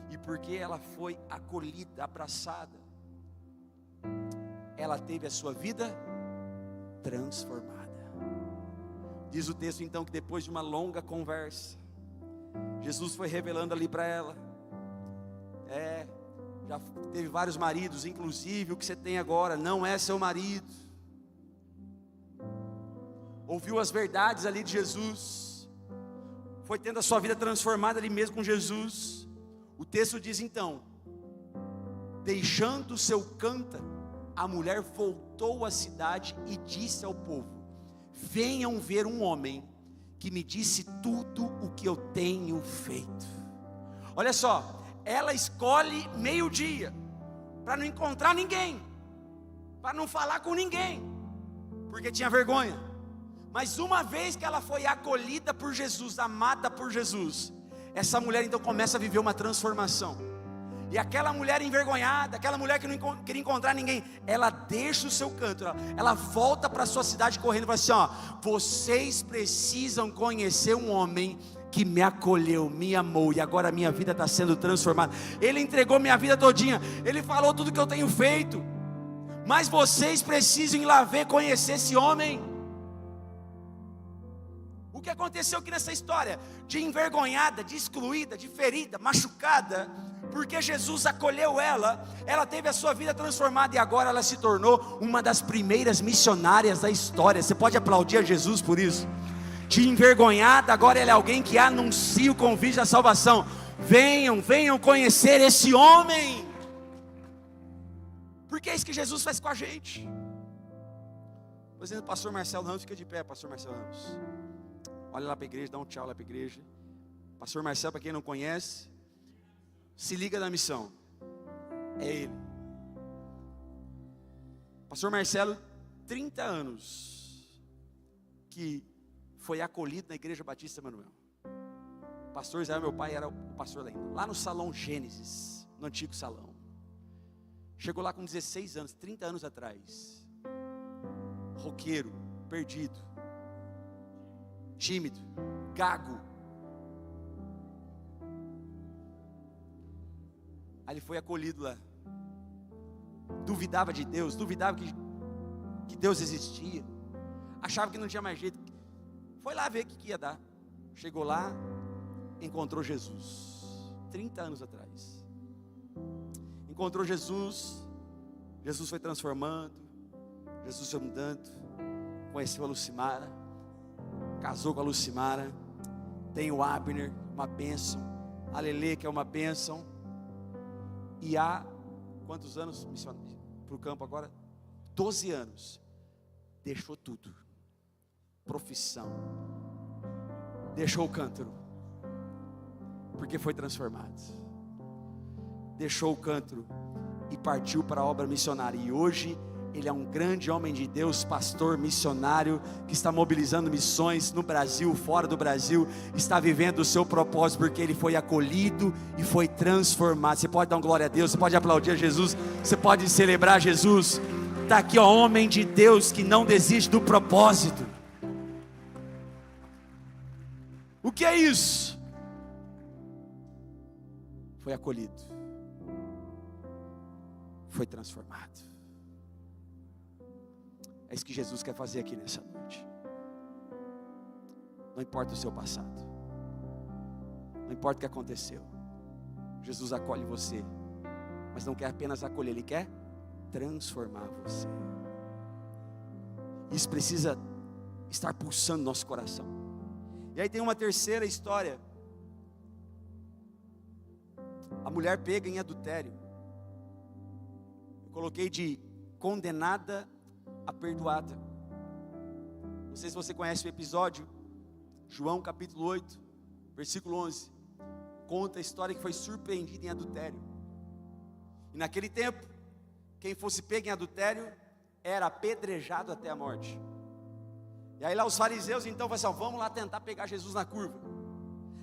E porque ela foi acolhida, abraçada, ela teve a sua vida transformada. Diz o texto então que depois de uma longa conversa, Jesus foi revelando ali para ela: já teve vários maridos, inclusive o que você tem agora não é seu marido. Ouviu as verdades ali de Jesus, foi tendo a sua vida transformada ali mesmo com Jesus. O texto diz então: deixando o seu cântaro, a mulher voltou à cidade e disse ao povo: venham ver um homem que me disse tudo o que eu tenho feito. Olha só, ela escolhe meio-dia, para não encontrar ninguém, para não falar com ninguém, porque tinha vergonha. Mas uma vez que ela foi acolhida por Jesus, amada por Jesus, essa mulher então começa a viver uma transformação. E aquela mulher envergonhada, aquela mulher que não queria encontrar ninguém, ela deixa o seu canto, ela volta para a sua cidade correndo e fala assim: ó, vocês precisam conhecer um homem que me acolheu, me amou, e agora a minha vida está sendo transformada. Ele entregou minha vida todinha, ele falou tudo que eu tenho feito, mas vocês precisam ir lá ver, conhecer esse homem. O que aconteceu aqui nessa história? De envergonhada, de excluída, de ferida, machucada, porque Jesus acolheu ela, ela teve a sua vida transformada, e agora ela se tornou uma das primeiras missionárias da história. Você pode aplaudir a Jesus por isso? De envergonhada, agora ela é alguém que anuncia o convite da salvação. Venham conhecer esse homem, porque é isso que Jesus faz com a gente. Por exemplo, pastor Marcelo Ramos, fica de pé, pastor Marcelo Ramos. Olha lá para a igreja, dá um tchau lá para a igreja. Pastor Marcelo, para quem não conhece, se liga na missão, é ele. Pastor Marcelo, 30 anos que foi acolhido na Igreja Batista Emanuel. Pastor Israel, meu pai, era o pastor lá no Salão Gênesis, no antigo salão. Chegou lá com 16 anos, 30 anos atrás. Roqueiro, perdido, tímido, gago. Aí ele foi acolhido lá. Duvidava de Deus, duvidava que Deus existia, achava que não tinha mais jeito. Foi lá ver o que ia dar. Chegou lá, encontrou Jesus, 30 anos atrás. Encontrou Jesus, Jesus foi transformando, Jesus foi mudando. Conheceu a Lucimara, casou com a Lucimara, tem o Abner, uma bênção, a Lelê, que é uma bênção. E há quantos anos para o campo agora? 12 anos. Deixou tudo, profissão, deixou o cântaro, porque foi transformado. Deixou o cântaro e partiu para a obra missionária. E hoje ele é um grande homem de Deus, pastor, missionário, que está mobilizando missões no Brasil, fora do Brasil, está vivendo o seu propósito, porque ele foi acolhido e foi transformado. Você pode dar uma glória a Deus, você pode aplaudir a Jesus, você pode celebrar Jesus. Está aqui, ó, homem de Deus que não desiste do propósito. O que é isso? Foi acolhido, foi transformado. É isso que Jesus quer fazer aqui nessa noite. Não importa o seu passado, Não importa o que aconteceu, Jesus acolhe você, mas não quer apenas acolher, Ele quer transformar você. Isso precisa estar pulsando no nosso coração. E aí tem uma terceira história. A mulher pega em adultério. Eu coloquei de condenada a perdoada. Não sei se você conhece o episódio, João capítulo 8, versículo 11. Conta a história que foi surpreendida em adultério. E naquele tempo, quem fosse pego em adultério era apedrejado até a morte. E aí lá os fariseus então falam assim, vamos lá tentar pegar Jesus na curva.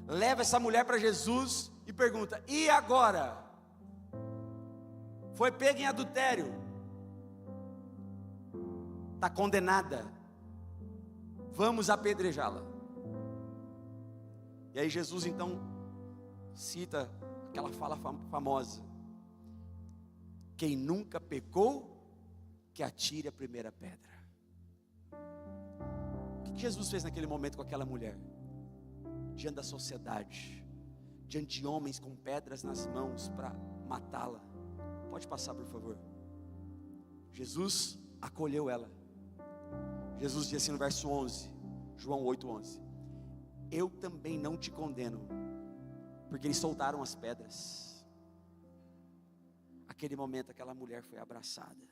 Leva essa mulher para Jesus e pergunta, e agora? Foi pega em adultério, está condenada, vamos apedrejá-la. E aí Jesus então cita aquela fala famosa, quem nunca pecou, que atire a primeira pedra. O que Jesus fez naquele momento com aquela mulher? Diante da sociedade, diante de homens com pedras nas mãos para matá-la. Pode passar, por favor. Jesus acolheu ela. Jesus disse assim no verso 11, João 8:11, eu também não te condeno, porque eles soltaram as pedras. Aquele momento aquela mulher foi abraçada,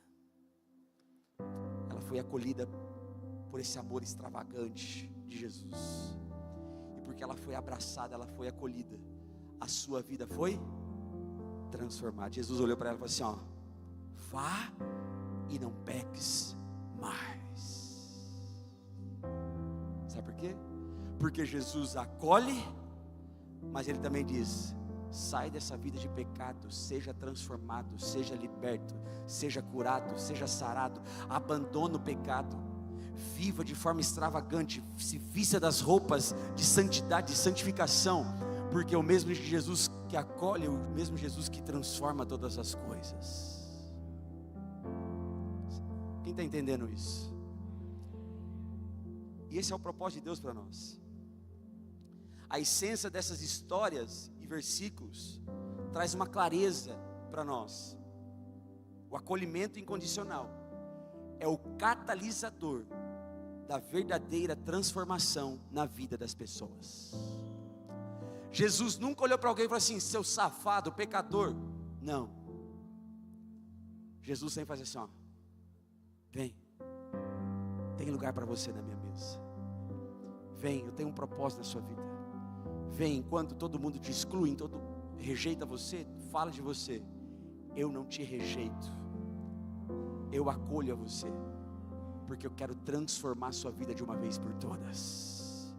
ela foi acolhida por esse amor extravagante de Jesus. E porque ela foi abraçada, ela foi acolhida, a sua vida foi transformada. Jesus olhou para ela e falou assim, vá e não peques mais. Sabe por quê? Porque Jesus acolhe, mas Ele também diz, sai dessa vida de pecado, seja transformado, seja liberto, seja curado, seja sarado, abandona o pecado, viva de forma extravagante, se vista das roupas de santidade, de santificação, porque é o mesmo Jesus que acolhe, é o mesmo Jesus que transforma todas as coisas. Quem está entendendo isso? E esse é o propósito de Deus para nós. A essência dessas histórias e versículos traz uma clareza para nós. O acolhimento incondicional é o catalisador da verdadeira transformação na vida das pessoas. Jesus nunca olhou para alguém e falou assim, seu safado, pecador. Não. Jesus sempre faz assim, vem, tem lugar para você na minha mesa. Vem, eu tenho um propósito na sua vida. Vem, enquanto todo mundo te exclui, todo rejeita você, fala de você, eu não te rejeito, eu acolho a você, porque eu quero transformar a sua vida de uma vez por todas.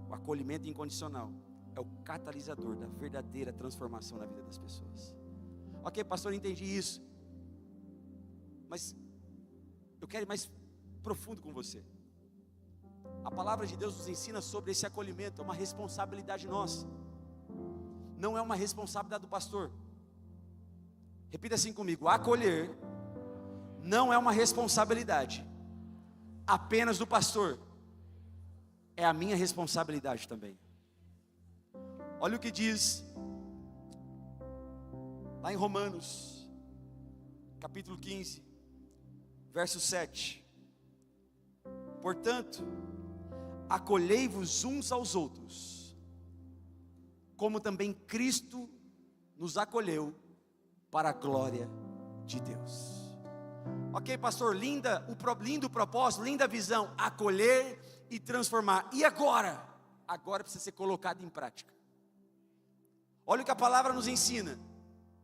O acolhimento incondicional é o catalisador da verdadeira transformação na vida das pessoas. Ok, pastor, eu entendi isso, mas eu quero ir mais profundo com você. A palavra de Deus nos ensina sobre esse acolhimento, é uma responsabilidade nossa, não é uma responsabilidade do pastor. Repita assim comigo, acolher não é uma responsabilidade apenas do pastor, é a minha responsabilidade também. Olha o que diz lá em Romanos capítulo 15, verso 7. Portanto, acolhei-vos uns aos outros, como também Cristo nos acolheu para a glória de Deus. Ok, pastor, lindo o propósito, linda a visão, acolher e transformar. E agora? Agora precisa ser colocado em prática. Olha o que a palavra nos ensina.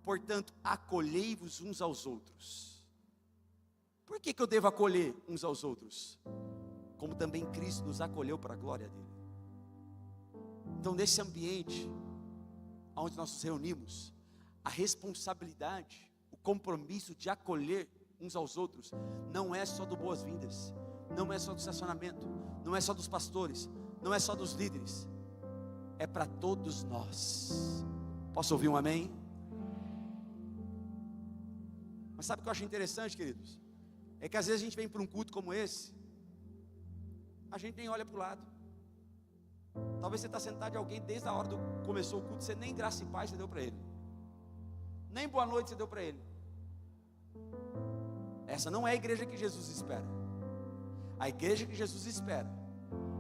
Portanto, acolhei-vos uns aos outros. Por que eu devo acolher uns aos outros? Como também Cristo nos acolheu para a glória dele. Então, nesse ambiente onde nós nos reunimos, a responsabilidade, o compromisso de acolher uns aos outros, não é só do boas-vindas, não é só do estacionamento, não é só dos pastores, não é só dos líderes, é para todos nós. Posso ouvir um amém? Mas sabe o que eu acho interessante, queridos? É que às vezes a gente vem para um culto como esse, a gente nem olha para o lado. Talvez você está sentado de alguém desde a hora do começou o culto, você nem graça e paz você deu para ele, nem boa noite você deu para ele. Essa não é a igreja que Jesus espera. A igreja que Jesus espera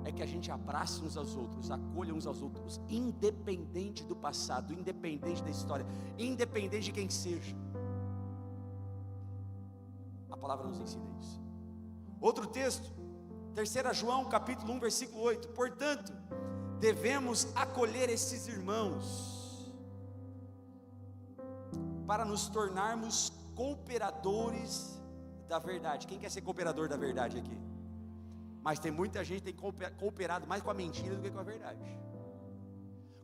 é que a gente abrace uns aos outros, acolha uns aos outros, independente do passado, independente da história, independente de quem seja. A palavra nos ensina isso. Outro texto, 3 João capítulo 1 versículo 8. Portanto, devemos acolher esses irmãos para nos tornarmos cooperadores da verdade. Quem quer ser cooperador da verdade aqui? Mas tem muita gente que tem cooperado mais com a mentira do que com a verdade.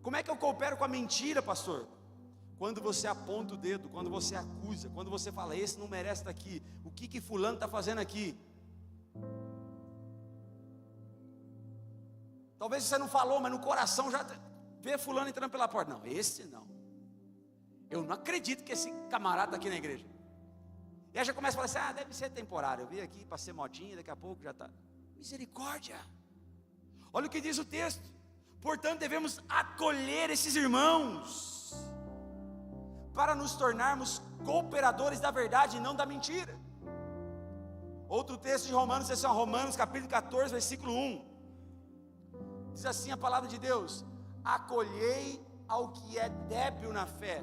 Como é que eu coopero com a mentira, pastor? Quando você aponta o dedo, quando você acusa, quando você fala, esse não merece estar aqui, o que fulano está fazendo aqui? Talvez você não falou, mas no coração já vê fulano entrando pela porta. Não, esse não. Eu não acredito que esse camarada está aqui na igreja. E aí já começa a falar assim, deve ser temporário, eu vim aqui para ser modinha, daqui a pouco já está. Misericórdia. Olha o que diz o texto. Portanto, devemos acolher esses irmãos para nos tornarmos cooperadores da verdade e não da mentira. Outro texto de Romanos, esse é Romanos capítulo 14, versículo 1. Diz assim a palavra de Deus: acolhei ao que é débil na fé.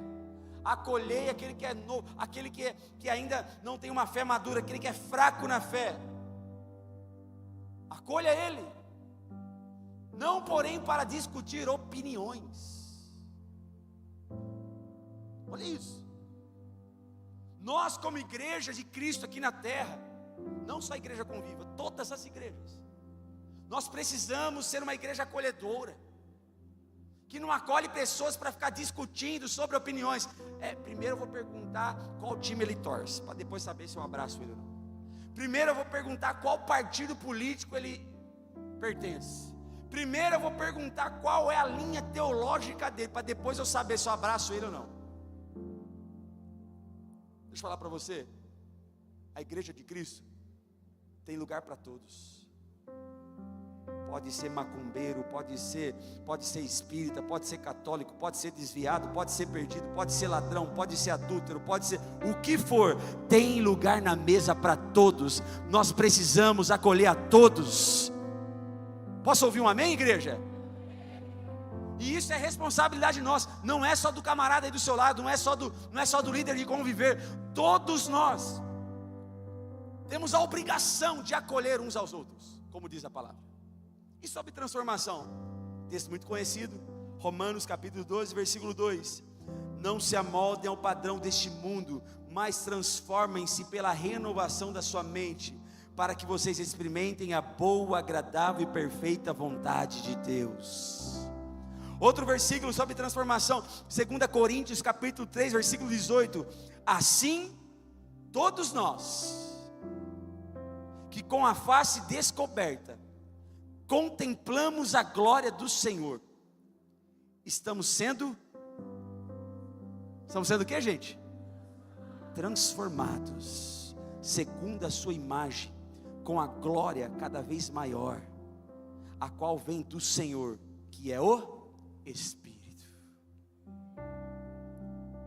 Acolhei aquele que é novo, aquele que ainda não tem uma fé madura, aquele que é fraco na fé. Acolha ele, não porém para discutir opiniões. Olha isso. Nós como igreja de Cristo aqui na terra, não só a igreja Conviva, todas as igrejas, nós precisamos ser uma igreja acolhedora, que não acolhe pessoas para ficar discutindo sobre opiniões. Primeiro eu vou perguntar qual time ele torce, para depois saber se eu abraço ele ou não. Primeiro eu vou perguntar qual partido político ele pertence. Primeiro eu vou perguntar qual é a linha teológica dele, para depois eu saber se eu abraço ele ou não. Deixa eu falar para você, a igreja de Cristo tem lugar para todos. Pode ser macumbeiro, pode ser espírita, pode ser católico, pode ser desviado, pode ser perdido, pode ser ladrão, pode ser adúltero, pode ser o que for, tem lugar na mesa para todos. Nós precisamos acolher a todos. Posso ouvir um amém, igreja? E isso é responsabilidade nossa, não é só do camarada aí do seu lado, não é só do líder de conviver. Todos nós temos a obrigação de acolher uns aos outros, como diz a palavra. E sobre transformação, texto muito conhecido, Romanos capítulo 12, versículo 2. Não se amoldem ao padrão deste mundo, mas transformem-se pela renovação da sua mente, para que vocês experimentem a boa, agradável e perfeita vontade de Deus. Outro versículo sobre transformação, 2 Coríntios capítulo 3, versículo 18. Assim, todos nós, que com a face descoberta, contemplamos a glória do Senhor, estamos sendo o que, gente? Transformados, segundo a sua imagem, com a glória cada vez maior, a qual vem do Senhor, que é o Espírito.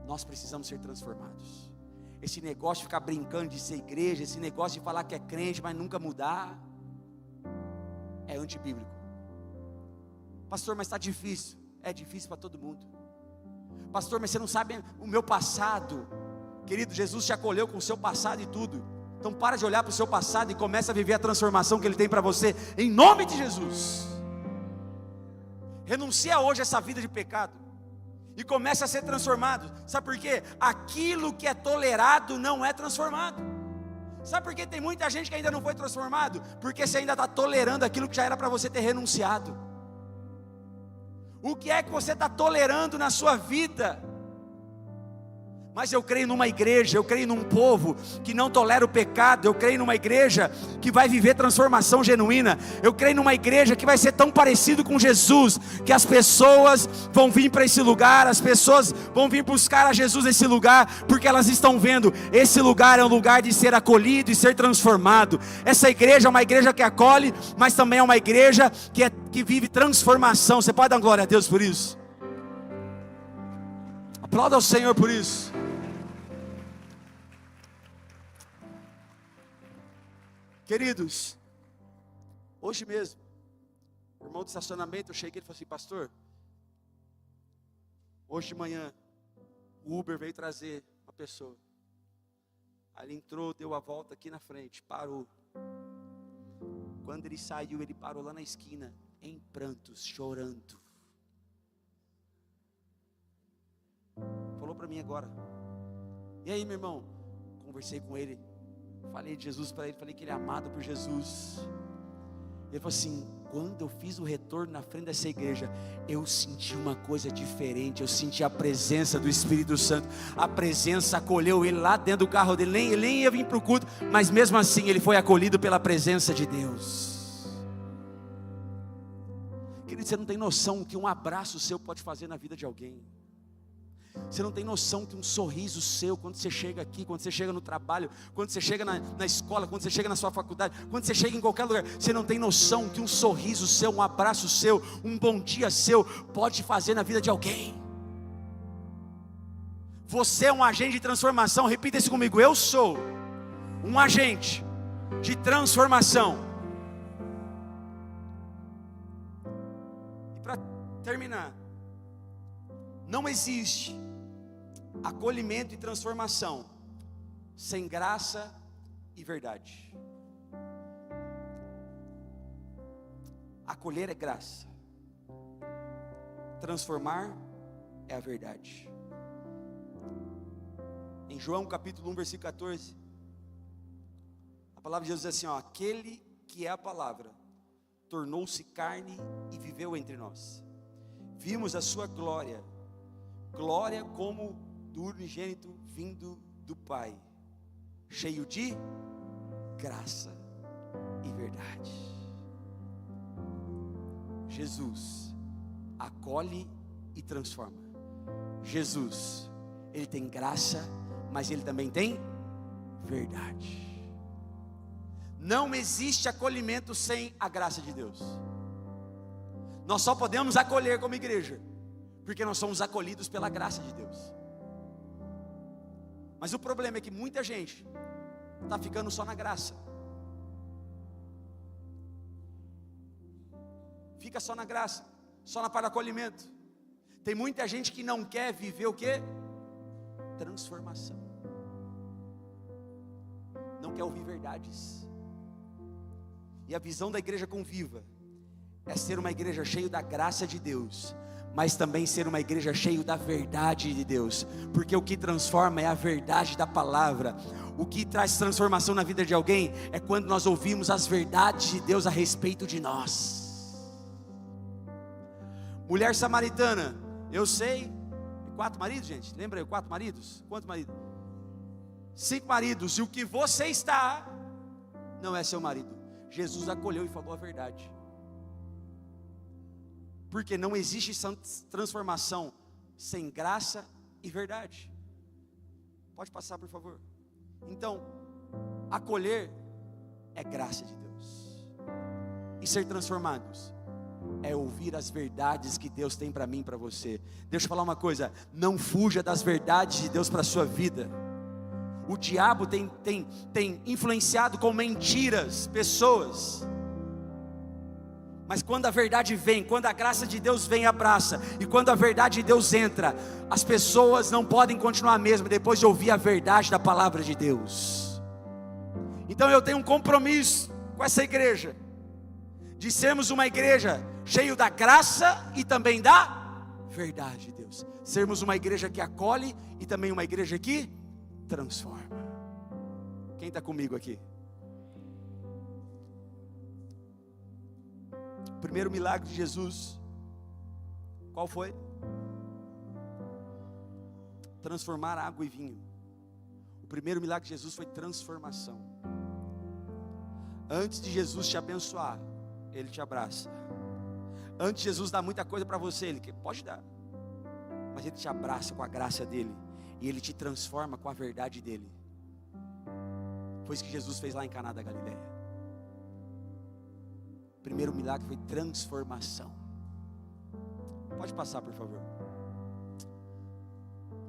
Nós precisamos ser transformados. Esse negócio de ficar brincando de ser igreja, esse negócio de falar que é crente, mas nunca mudar, é antibíblico. Pastor, mas está difícil. É difícil para todo mundo. Pastor, mas você não sabe o meu passado. Querido, Jesus te acolheu com o seu passado e tudo. Então para de olhar para o seu passado e começa a viver a transformação que Ele tem para você, em nome de Jesus. Renuncia hoje a essa vida de pecado e comece a ser transformado. Sabe por quê? Aquilo que é tolerado não é transformado. Sabe por que tem muita gente que ainda não foi transformado? Porque você ainda está tolerando aquilo que já era para você ter renunciado. O que é que você está tolerando na sua vida? Mas eu creio numa igreja, eu creio num povo que não tolera o pecado. Eu creio numa igreja que vai viver transformação genuína. Eu creio numa igreja que vai ser tão parecido com Jesus, que as pessoas vão vir para esse lugar, as pessoas vão vir buscar a Jesus nesse lugar, porque elas estão vendo, esse lugar é um lugar de ser acolhido e ser transformado. Essa igreja é uma igreja que acolhe, mas também é uma igreja que vive transformação. Você pode dar glória a Deus por isso? Aplauda ao Senhor por isso. Queridos, hoje mesmo, o irmão do estacionamento, eu cheguei e falei assim: pastor, hoje de manhã, o Uber veio trazer uma pessoa. Aí ele entrou, deu a volta aqui na frente, parou. Quando ele saiu, ele parou lá na esquina, em prantos, chorando. Falou para mim agora: e aí, meu irmão? Conversei com ele, falei de Jesus para ele, falei que ele é amado por Jesus. Ele falou assim: quando eu fiz o retorno na frente dessa igreja, eu senti uma coisa diferente. Eu senti a presença do Espírito Santo. A presença acolheu ele lá dentro do carro dele. Ele nem ia vir para o culto, mas mesmo assim ele foi acolhido pela presença de Deus. Querido, você não tem noção que um abraço seu pode fazer na vida de alguém. Você não tem noção que um sorriso seu, quando você chega aqui, quando você chega no trabalho, quando você chega na escola, quando você chega na sua faculdade, quando você chega em qualquer lugar, você não tem noção que um sorriso seu, um abraço seu, um bom dia seu, pode fazer na vida de alguém. Você é um agente de transformação. Repita isso comigo: eu sou um agente de transformação. E para terminar, não existe acolhimento e transformação sem graça e verdade. Acolher é graça, transformar é a verdade. Em João capítulo 1, versículo 14, a palavra de Deus diz assim: aquele que é a palavra tornou-se carne e viveu entre nós. Vimos a sua glória, glória como do unigênito vindo do Pai, cheio de graça e verdade. Jesus acolhe e transforma. Jesus, ele tem graça, mas ele também tem verdade. Não existe acolhimento sem a graça de Deus. Nós só podemos acolher como igreja porque nós somos acolhidos pela graça de Deus. Mas o problema é que muita gente está ficando só na graça. Fica só na graça, só na parte do acolhimento. Tem muita gente que não quer viver o quê? Transformação. Não quer ouvir verdades. E a visão da igreja Conviva é ser uma igreja cheia da graça de Deus, mas também ser uma igreja cheia da verdade de Deus, porque o que transforma é a verdade da palavra. O que traz transformação na vida de alguém é quando nós ouvimos as verdades de Deus a respeito de nós. Mulher samaritana, eu sei, 4 maridos, gente, lembra aí, 4 maridos? Quantos maridos? 5 maridos, e o que você está, não é seu marido. Jesus acolheu e falou a verdade. Porque não existe transformação sem graça e verdade. Pode passar, por favor. Então, acolher é graça de Deus. E ser transformados é ouvir as verdades que Deus tem para mim e para você. Deixa eu falar uma coisa: não fuja das verdades de Deus para a sua vida. O diabo tem influenciado com mentiras pessoas. Mas quando a verdade vem, quando a graça de Deus vem e abraça, e quando a verdade de Deus entra, as pessoas não podem continuar a mesma depois de ouvir a verdade da palavra de Deus. Então eu tenho um compromisso com essa igreja, de sermos uma igreja cheia da graça e também da verdade de Deus. Sermos uma igreja que acolhe e também uma igreja que transforma. Quem está comigo aqui? O primeiro milagre de Jesus, qual foi? transformar água em vinho. O primeiro milagre de Jesus foi transformação. Antes de Jesus te abençoar, Ele te abraça. Antes de Jesus dar muita coisa para você, Ele pode dar, mas Ele te abraça com a graça dEle, e Ele te transforma com a verdade dEle. Foi isso que Jesus fez lá em Caná da Galileia. O primeiro milagre foi transformação. Pode passar, por favor.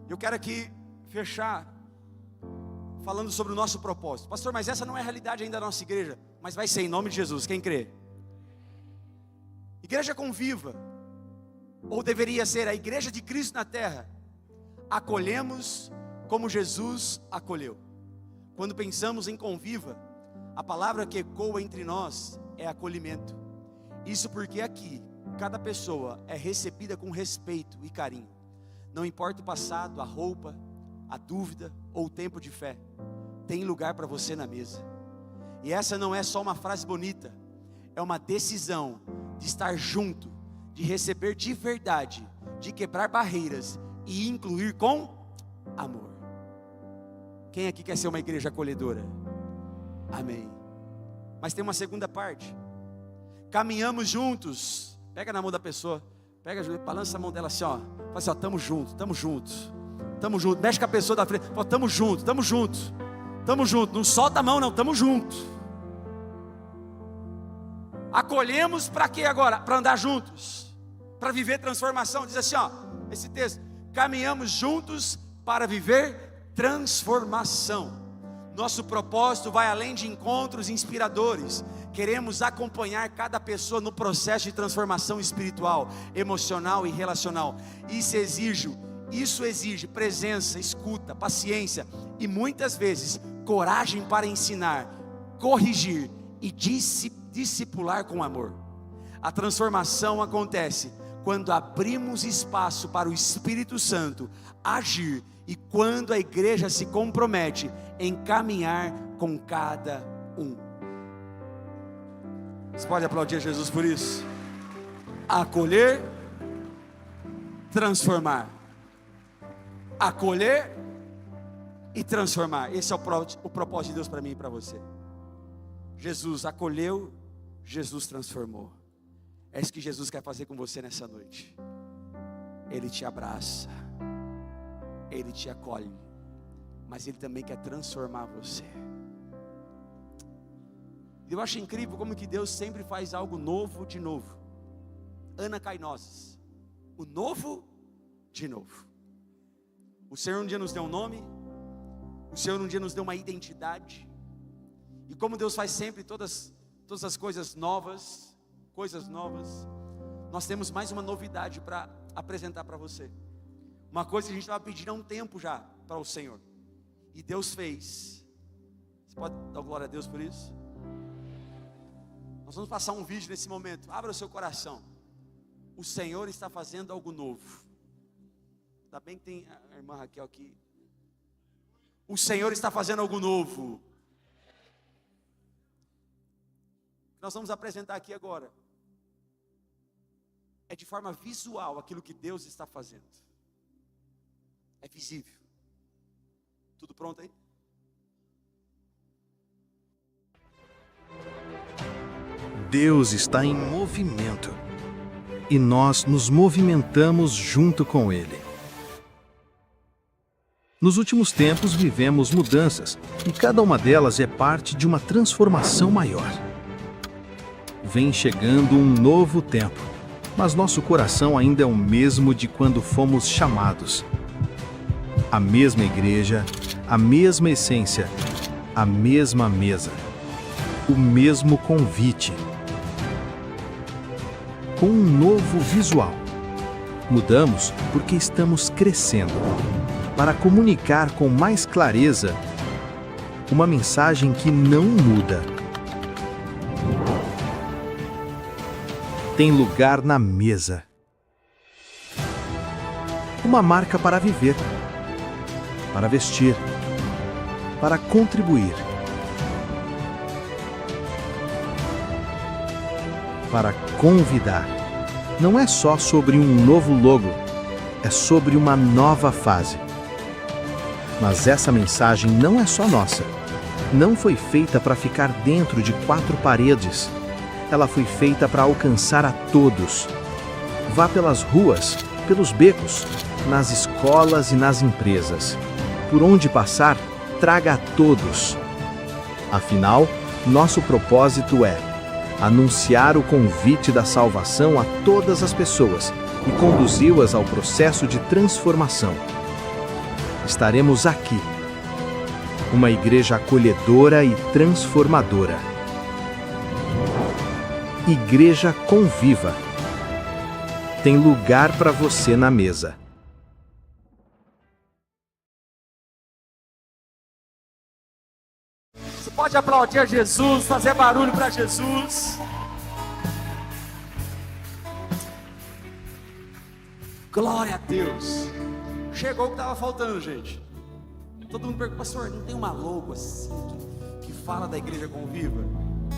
Eu quero aqui fechar falando sobre o nosso propósito. Pastor, mas essa não é a realidade ainda da nossa igreja. Mas vai ser em nome de Jesus, quem crê? Igreja Conviva, ou deveria ser a igreja de Cristo na terra, acolhemos como Jesus acolheu. Quando pensamos em Conviva, a palavra que ecoa entre nós é acolhimento. Isso porque aqui, cada pessoa é recebida com respeito e carinho. Não importa o passado, a roupa, a dúvida ou o tempo de fé, tem lugar para você na mesa. E essa não é só uma frase bonita, é uma decisão de estar junto, de receber de verdade, de quebrar barreiras e incluir com amor. Quem aqui quer ser uma igreja acolhedora? Amém. Mas tem uma segunda parte. Caminhamos juntos. Pega na mão da pessoa, balança a mão dela assim, ó. Fala assim, ó, estamos juntos, estamos juntos. Estamos juntos, mexe com a pessoa da frente. Fala, estamos juntos, estamos juntos. Estamos juntos, não solta a mão não, estamos juntos. Acolhemos para quê agora? Para andar juntos, para viver transformação. Diz assim, ó, esse texto: caminhamos juntos para viver transformação. Nosso propósito vai além de encontros inspiradores. Queremos acompanhar cada pessoa no processo de transformação espiritual, emocional e relacional. Isso exige presença, escuta, paciência e muitas vezes coragem para ensinar, corrigir e discipular com amor. A transformação acontece quando abrimos espaço para o Espírito Santo agir e quando a igreja se compromete em caminhar com cada um. Você pode aplaudir Jesus por isso? Acolher, transformar. Acolher e transformar. Esse é o propósito de Deus para mim e para você. Jesus acolheu, Jesus transformou. É isso que Jesus quer fazer com você nessa noite. Ele te abraça, Ele te acolhe, mas Ele também quer transformar você. Eu acho incrível como que Deus sempre faz algo novo de novo. Ana Cainoses, o novo de novo. O Senhor um dia nos deu um nome, o Senhor um dia nos deu uma identidade. E como Deus faz sempre todas as coisas novas, nós temos mais uma novidade para apresentar para você. Uma coisa que a gente estava pedindo há um tempo já para o Senhor, e Deus fez. Você pode dar glória a Deus por isso? Nós vamos passar um vídeo nesse momento. Abra o seu coração. O Senhor está fazendo algo novo. Ainda bem que tem a irmã Raquel aqui. O Senhor está fazendo algo novo. Nós vamos apresentar aqui agora é de forma visual aquilo que Deus está fazendo. É visível. Tudo pronto aí? Deus está em movimento e nós nos movimentamos junto com Ele. Nos últimos tempos vivemos mudanças e cada uma delas é parte de uma transformação maior. Vem chegando um novo tempo, mas nosso coração ainda é o mesmo de quando fomos chamados. A mesma igreja, a mesma essência, a mesma mesa, o mesmo convite. Com um novo visual. Mudamos porque estamos crescendo, para comunicar com mais clareza uma mensagem que não muda. Tem lugar na mesa. Uma marca para viver, para vestir, para contribuir, para convidar. Não é só sobre um novo logo, é sobre uma nova fase, Mas essa mensagem não é só nossa. Não foi feita para ficar dentro de 4 paredes. Ela foi feita para alcançar a todos. Vá pelas ruas, pelos becos, nas escolas e nas empresas. Por onde passar, traga a todos. Afinal, nosso propósito é anunciar o convite da salvação a todas as pessoas e conduzi-las ao processo de transformação. Estaremos aqui, uma igreja acolhedora e transformadora. Igreja Conviva. Tem lugar para você na mesa. Você pode aplaudir a Jesus, fazer barulho para Jesus. Glória a Deus. Chegou o que estava faltando, gente. Todo mundo pergunta, pastor, não tem uma logo assim que fala da Igreja Conviva?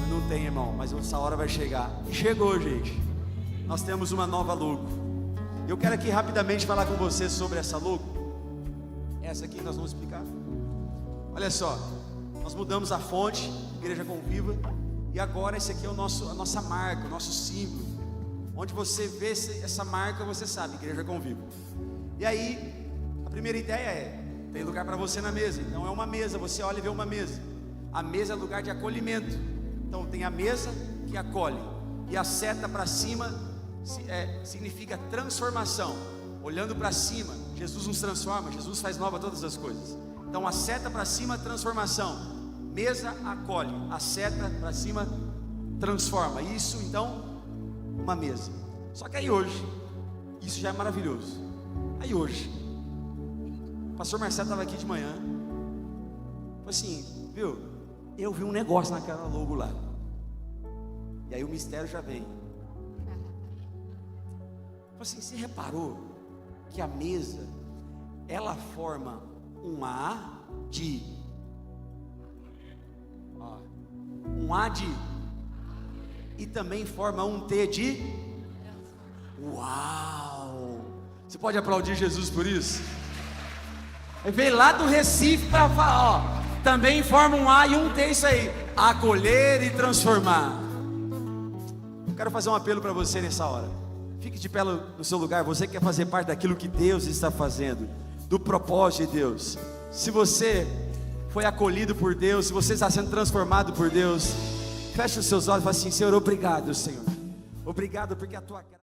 Não tem, irmão, mas essa hora vai chegar. E chegou, gente. Nós temos uma nova logo. Eu quero aqui rapidamente falar com você sobre essa logo. Essa aqui nós vamos explicar. Olha só, nós mudamos a fonte, Igreja Conviva, e agora esse aqui é a nossa marca, o nosso símbolo. Onde você vê essa marca, você sabe, Igreja Conviva. E aí, a primeira ideia é, tem lugar para você na mesa. Então é uma mesa, você olha e vê uma mesa. A mesa é lugar de acolhimento. Então tem a mesa que acolhe. E a seta para cima significa transformação. Olhando para cima, Jesus nos transforma, Jesus faz nova todas as coisas. Então a seta para cima, transformação. Mesa acolhe, a seta para cima transforma. Isso então, uma mesa. Só que aí hoje, isso já é maravilhoso. Aí hoje, o pastor Marcelo estava aqui de manhã. Falei assim, viu? Eu vi um negócio naquela logo lá. E aí o mistério já vem. Falei assim, você reparou que a mesa, ela forma um A de... Ó, um A de... E também forma um T de... Uau! Você pode aplaudir Jesus por isso? Ele veio lá do Recife para falar, ó, também forma um A e um T, isso aí, acolher e transformar. Eu quero fazer um apelo para você nessa hora. Fique de pé no seu lugar. Você quer fazer parte daquilo que Deus está fazendo, do propósito de Deus. Se você foi acolhido por Deus, se você está sendo transformado por Deus, feche os seus olhos e fale assim, Senhor, obrigado, Senhor. Obrigado porque a tua graça...